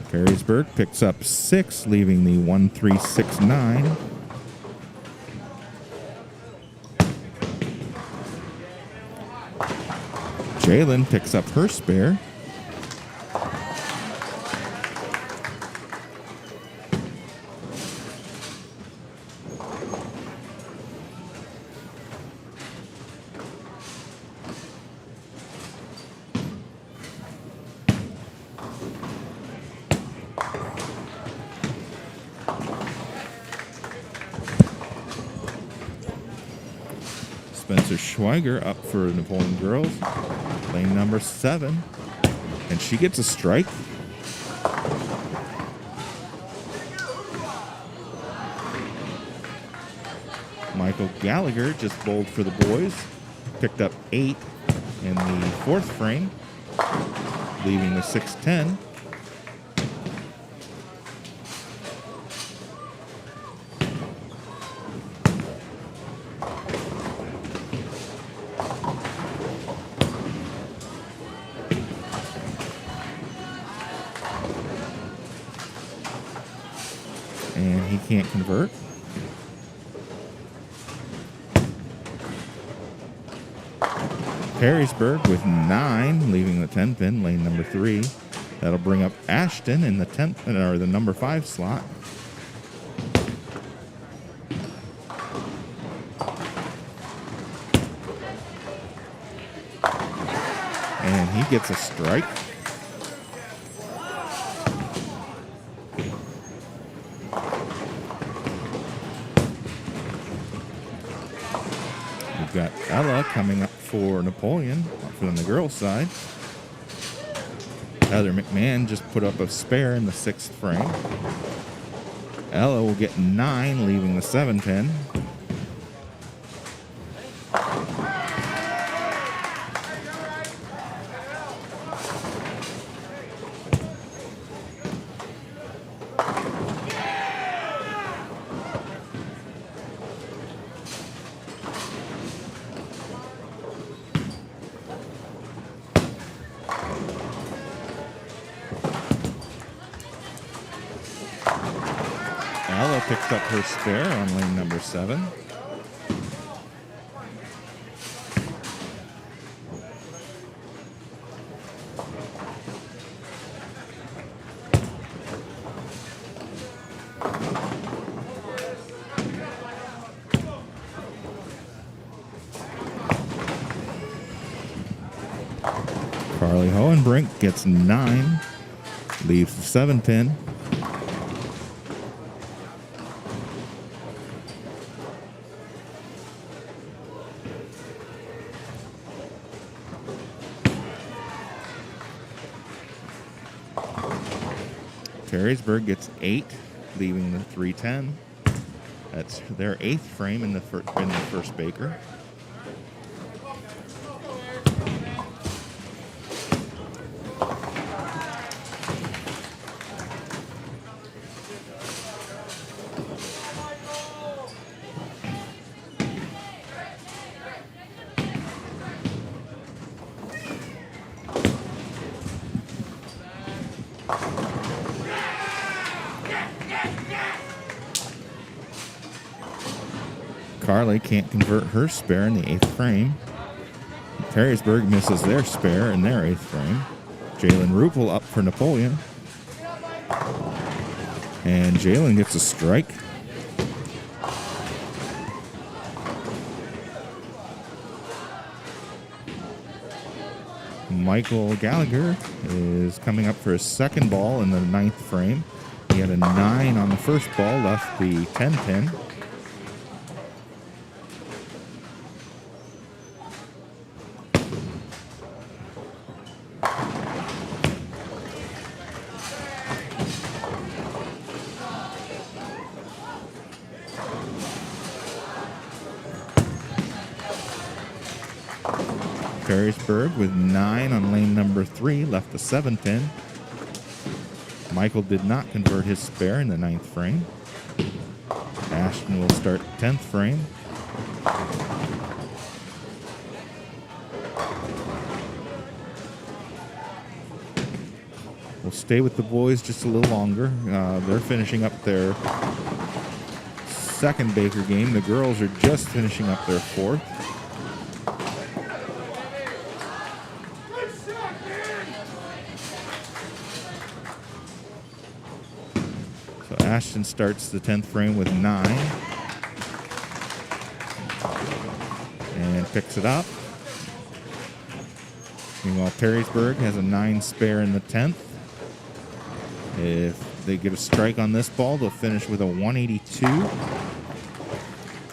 Perrysburg picks up 6, leaving the 1-3-6-9. Jalen picks up her spare. Spencer Schweiger up for Napoleon girls, lane number 7, and she gets a strike. Michael Gallagher just bowled for the boys, picked up 8 in the 4th frame, leaving the 6-10. And he can't convert. Perrysburg with 9, leaving the 10 pin, lane number 3. That'll bring up Ashton in the 10th or the number 5 slot. And he gets a strike. We've got Ella coming up for Napoleon from the girls' side. Heather McMahon just put up a spare in the 6th frame. Ella will get 9, leaving the 7 pin. Ella picks up her spare on lane number 7. Carly Hohenbrink gets 9, leaves the 7 pin. Perrysburg gets 8, leaving the 3-10. That's their 8th frame in the first Baker. Carly can't convert her spare in the 8th frame. Perrysburg misses their spare in their 8th frame. Jalen Rupel up for Napoleon. And Jalen gets a strike. Michael Gallagher is coming up for his 2nd ball in the 9th frame. He had a 9 on the first ball, left the 10 pin. Perrysburg with 9 on lane number 3, left the 7 pin. Michael did not convert his spare in the 9th frame. Ashton will start 10th frame. We'll stay with the boys just a little longer. They're finishing up their 2nd Baker game. The girls are just finishing up their 4th. So Ashton starts the 10th frame with 9 and picks it up. Meanwhile, Perrysburg has a 9 spare in the 10th. If they get a strike on this ball, they'll finish with a 182.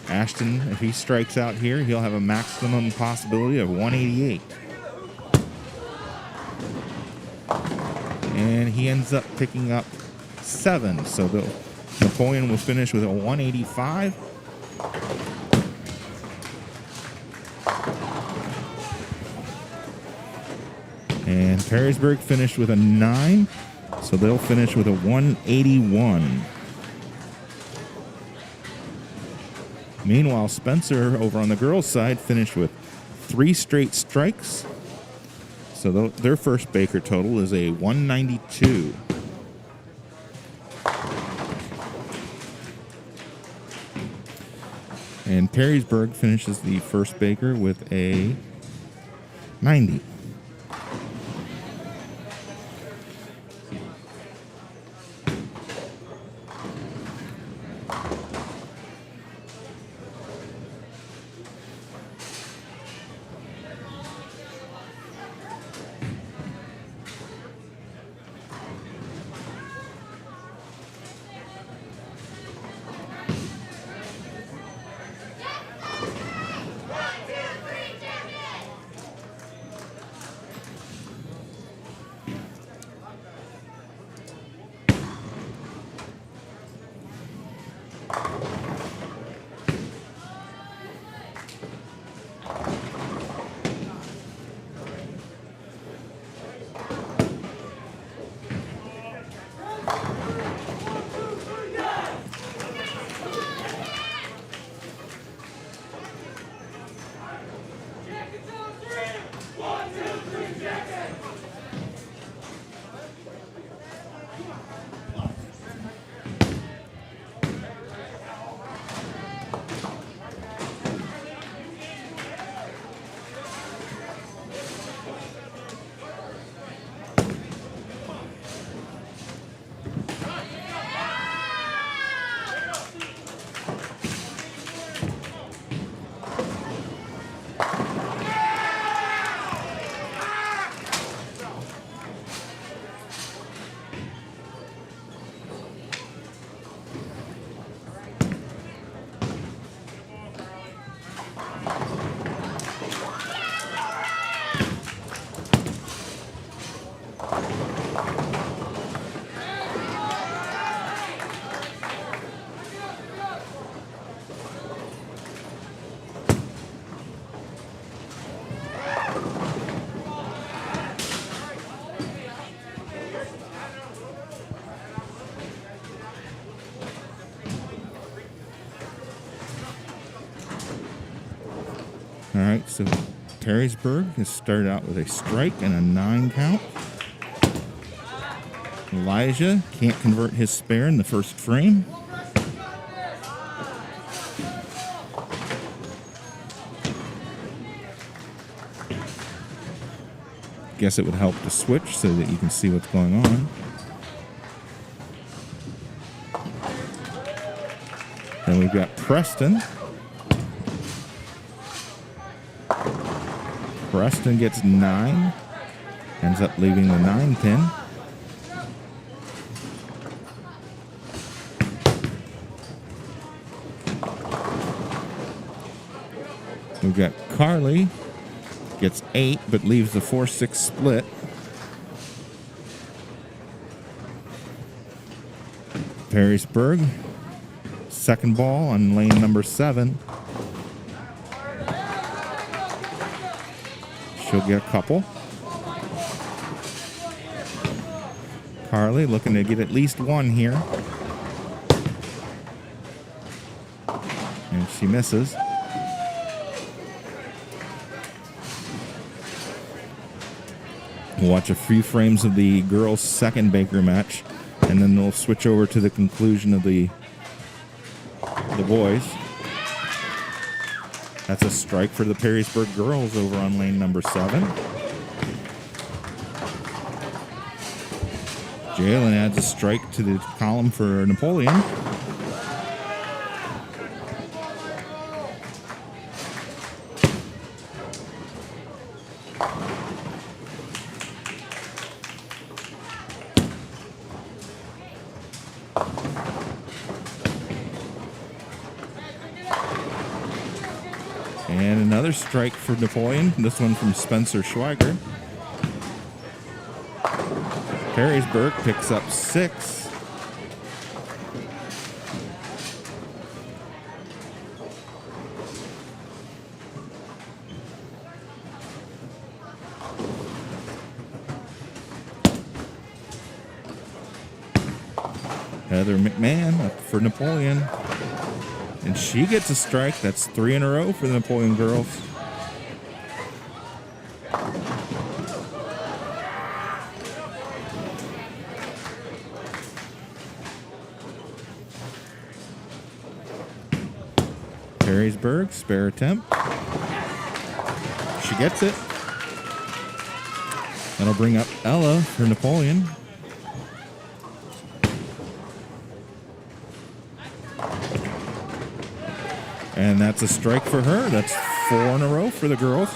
Ashton, if he strikes out here, he'll have a maximum possibility of 188. And he ends up picking up 7, so the Napoleon will finish with a 185. And Perrysburg finished with a 9, so they'll finish with a 181. Meanwhile, Spencer over on the girls' side finished with 3 straight strikes. So their first Baker total is a 192. And Perrysburg finishes the first Baker with a 90. All right, so Perrysburg has started out with a strike and a 9 count. Elijah can't convert his spare in the first frame. Guess it would help to switch so that you can see what's going on. Then we've got Preston. Preston gets 9, ends up leaving the 9 pin. We've got Carly, gets 8, but leaves the 4-6 split. Perrysburg, second ball on lane number 7. She'll get a couple. Carly looking to get at least 1 here. And she misses. We'll watch a few frames of the girls' second Baker match, and then we'll switch over to the conclusion of the boys. That's a strike for the Perrysburg girls over on lane number 7. Jalen adds a strike to the column for Napoleon. And another strike for Napoleon, this one from Spencer Schweiger. Perrysburg picks up 6. Heather McMahon up for Napoleon. And she gets a strike. That's 3 in a row for the Napoleon girls. Perrysburg, spare attempt. She gets it. That'll bring up Ella for Napoleon. And that's a strike for her. That's 4 in a row for the girls.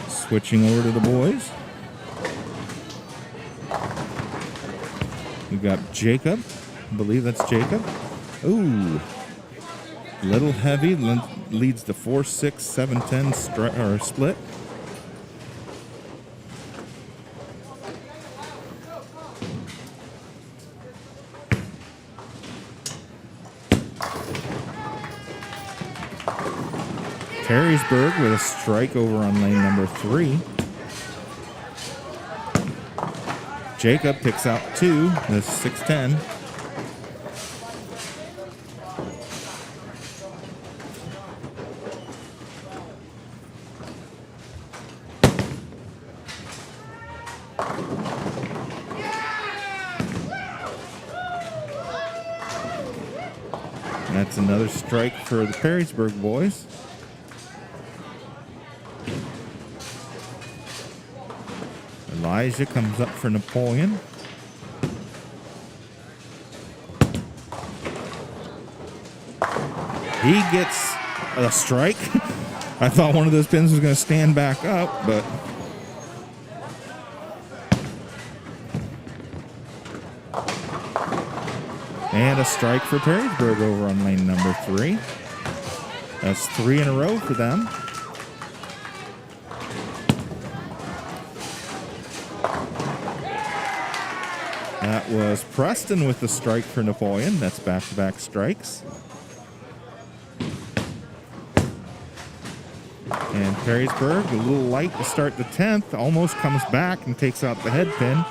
Switching over to the boys. We've got Jacob. I believe that's Jacob. Ooh. Little heavy. Leads the 4-6, 7-10 split. Perrysburg with a strike over on lane number 3. Jacob picks out 2. That's 6-10. That's another strike for the Perrysburg boys. Elijah comes up for Napoleon. He gets a strike. I thought one of those pins was going to stand back up, but and a strike for Perrysburg over on lane number 3. That's 3 in a row for them. That was Preston with the strike for Napoleon. That's back-to-back strikes. And Perrysburg, a little light to start the 10th, almost comes back and takes out the head pin,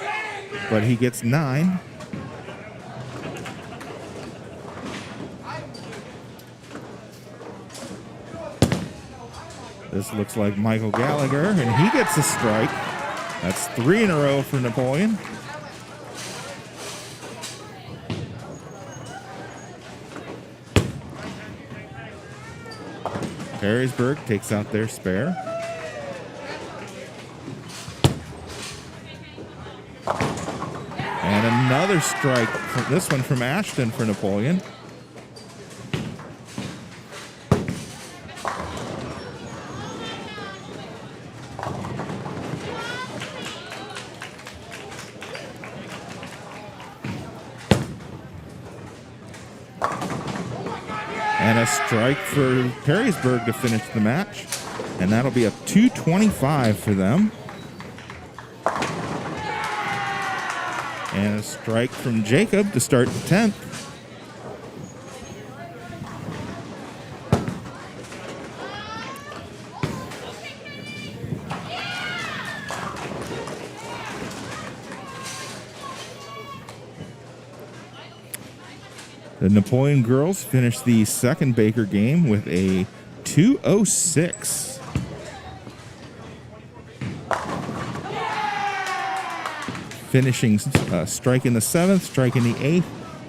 but he gets 9. This looks like Michael Gallagher, and he gets a strike. That's 3 in a row for Napoleon. Perrysburg takes out their spare. And another strike, this one from Ashton for Napoleon. And a strike for Perrysburg to finish the match. And that'll be a 225 for them. And a strike from Jacob to start the 10th. The Napoleon girls finished the second Baker game with a 206. Finishing strike in the 7th, strike in the 8th,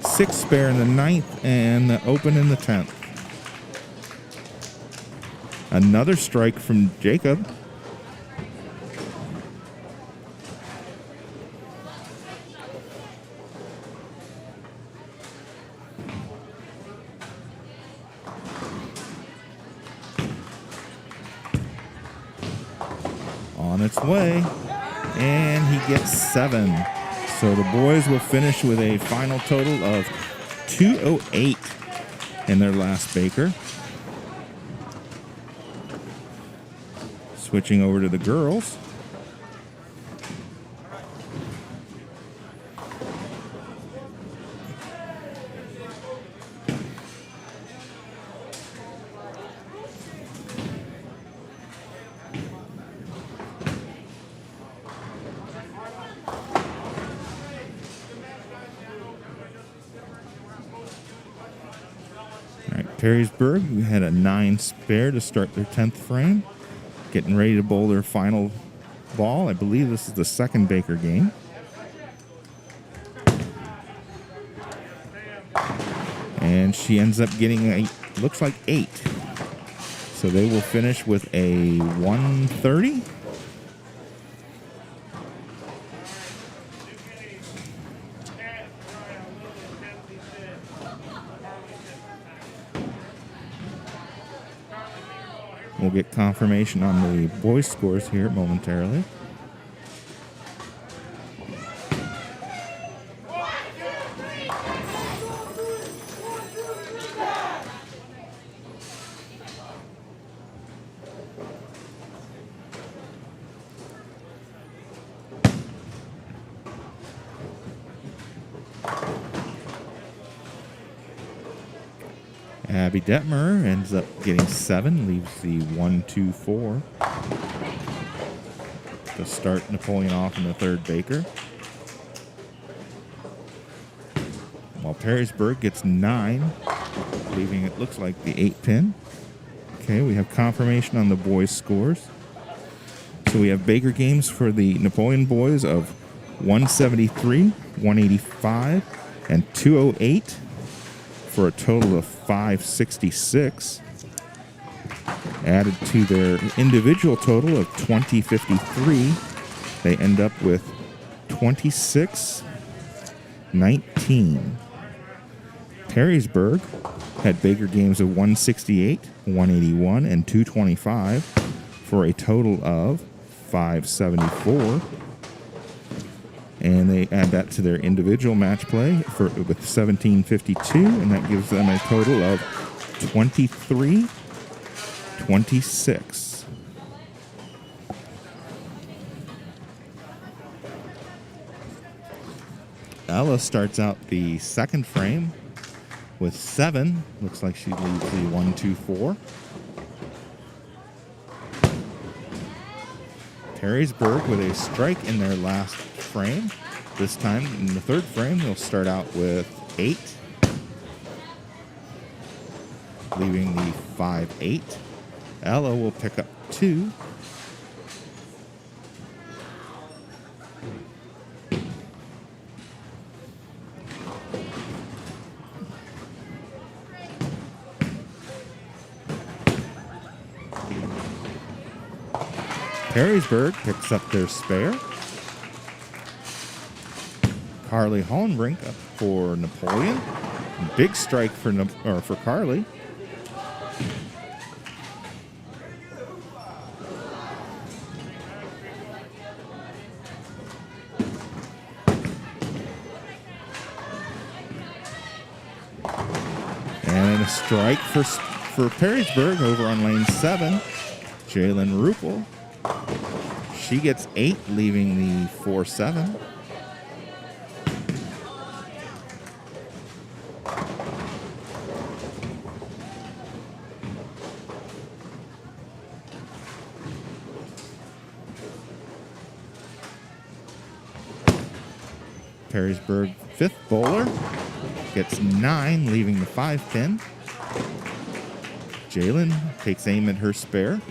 6 spare in the 9th, and open in the 10th. Another strike from Jacob. on its way, and he gets 7. So the boys will finish with a final total of 208 in their last baker. Switching over to the girls. Perrysburg, we had a 9 spare to start their 10th frame. Getting ready to bowl their final ball. I believe this is the second Baker game. And she ends up getting looks like 8. So they will finish with a 130. We'll get confirmation on the boys' scores here momentarily. Abby Detmer ends up getting 7, leaves the 1-2-4 to start Napoleon off in the third Baker. While Perrysburg gets 9, leaving it looks like the 8 pin. Okay, we have confirmation on the boys' scores. So we have Baker games for the Napoleon boys of 173, 185, and 208. For a total of 566, added to their individual total of 2053, they end up with 2619. Perrysburg had Baker games of 168, 181, and 225 for a total of 574. And they add that to their individual match play with 1752, and that gives them a total of 2326. Ella starts out the second frame with 7. Looks like she leads the 1-2-4. Perrysburg with a strike in their last frame. This time in the third frame, they'll start out with 8, leaving the 5-8. Ella will pick up 2. Perrysburg picks up their spare. Carly Hohenbrink up for Napoleon. Big strike for Carly. And a strike for Perrysburg over on lane 7. Jalen Rupel. She gets 8, leaving the 4-7. Perrysburg, 5th bowler, gets 9, leaving the 5 pin. Jalen takes aim at her spare.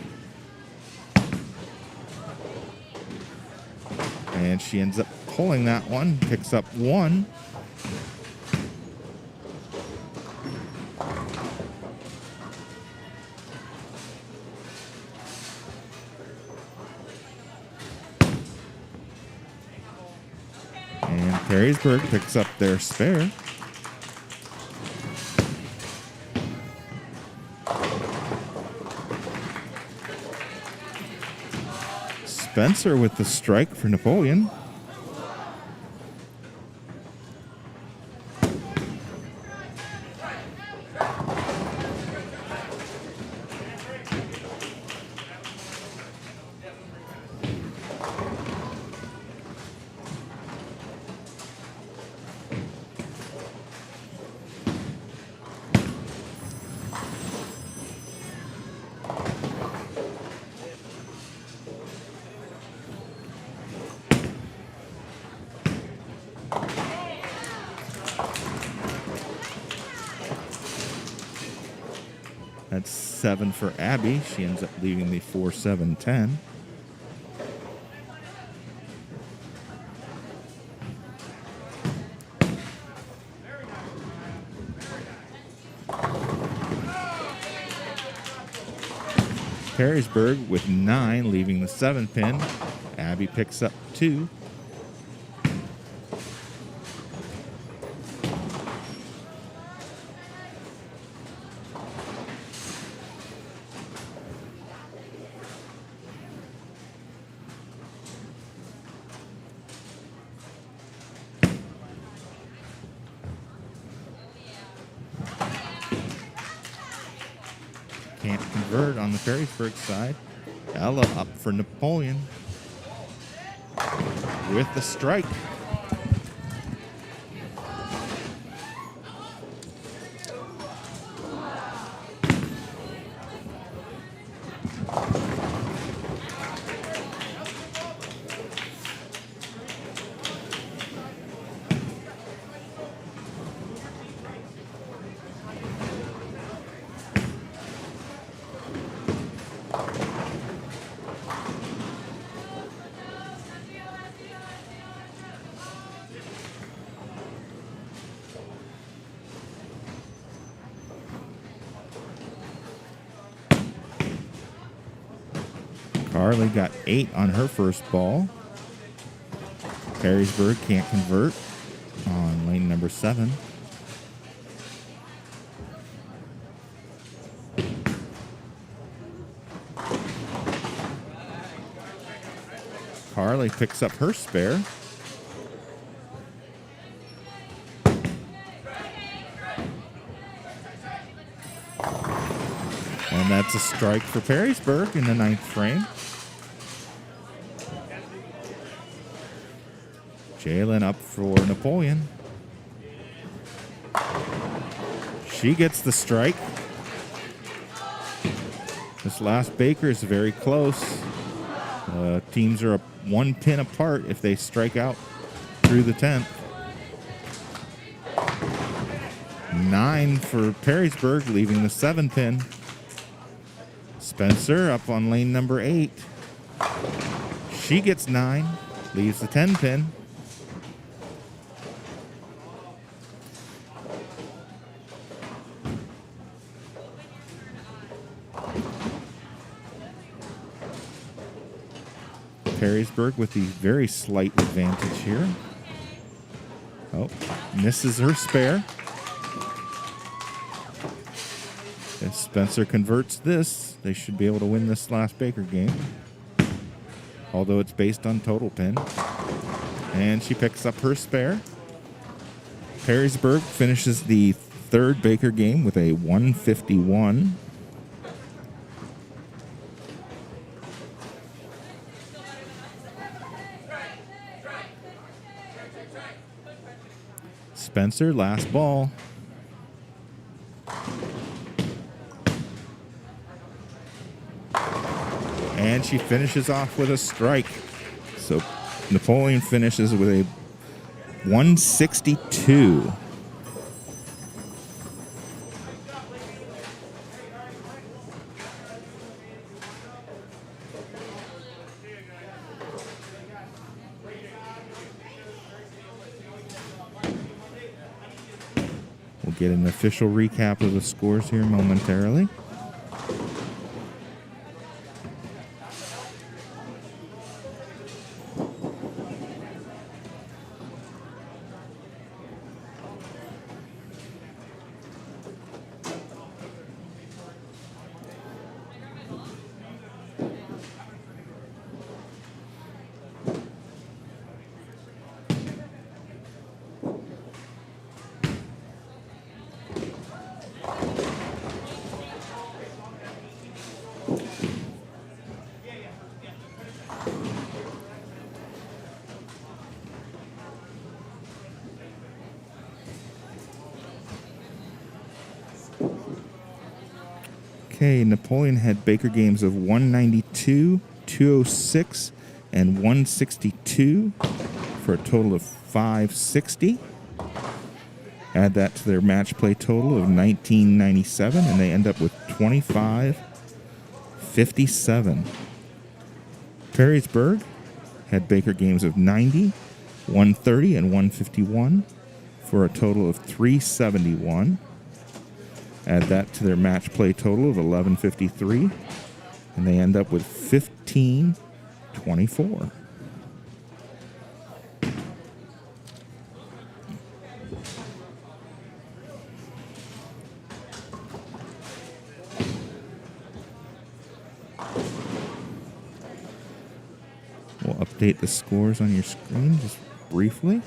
And she ends up pulling that one, picks up 1. And Perrysburg picks up their spare. Spencer with the strike for Napoleon. That's 7 for Abby. She ends up leaving the 4-7-10. Perrysburg with 9, leaving the 7 pin. Abby picks up 2. Can't convert on the Perrysburg side. Ella up for Napoleon with the strike. Carly got 8 on her first ball. Perrysburg can't convert on lane number 7. Carly picks up her spare. And that's a strike for Perrysburg in the 9th frame. Jalen up for Napoleon. She gets the strike. This last Baker is very close. Teams are 1 pin apart if they strike out through the 10th. 9 for Perrysburg, leaving the 7 pin. Spencer up on lane number 8. She gets 9, leaves the 10 pin. Perrysburg with the very slight advantage here. Oh, misses her spare. If Spencer converts this, they should be able to win this last Baker game. Although it's based on total pin. And she picks up her spare. Perrysburg finishes the 3rd Baker game with a 151. Spencer, last ball. And she finishes off with a strike. So Napoleon finishes with a 162. We'll get an official recap of the scores here momentarily. Okay, Napoleon had Baker games of 192, 206, and 162 for a total of 560. Add that to their match play total of 1997, and they end up with 2557. Perrysburg had Baker games of 90, 130, and 151 for a total of 371. Add that to their match play total of 1153, and they end up with 1524. We'll update the scores on your screen just briefly.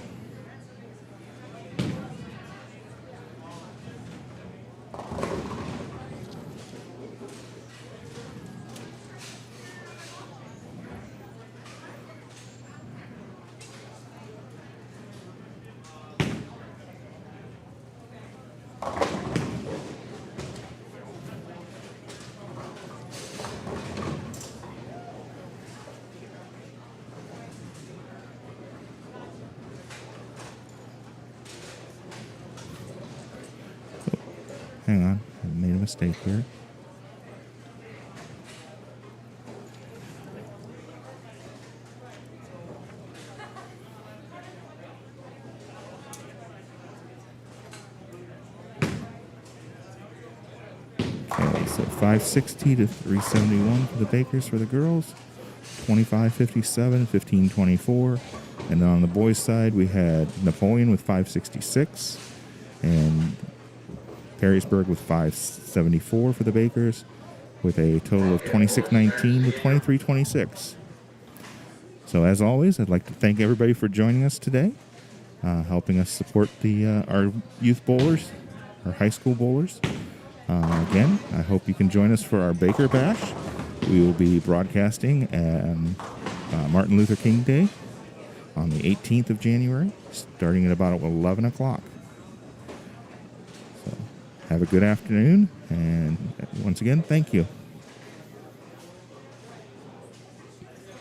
Hang on, I made a mistake here. Okay, so 560 to 371 for the Bakers for the girls, 2557, 1524. And then on the boys' side, we had Napoleon with 566 and Perrysburg with 574 for the Bakers, with a total of 2619 to 2326. So as always, I'd like to thank everybody for joining us today, helping us support our youth bowlers, our high school bowlers. Again, I hope you can join us for our Baker Bash. We will be broadcasting on Martin Luther King Day on the 18th of January, starting at about 11 o'clock. Have a good afternoon, and once again, thank you.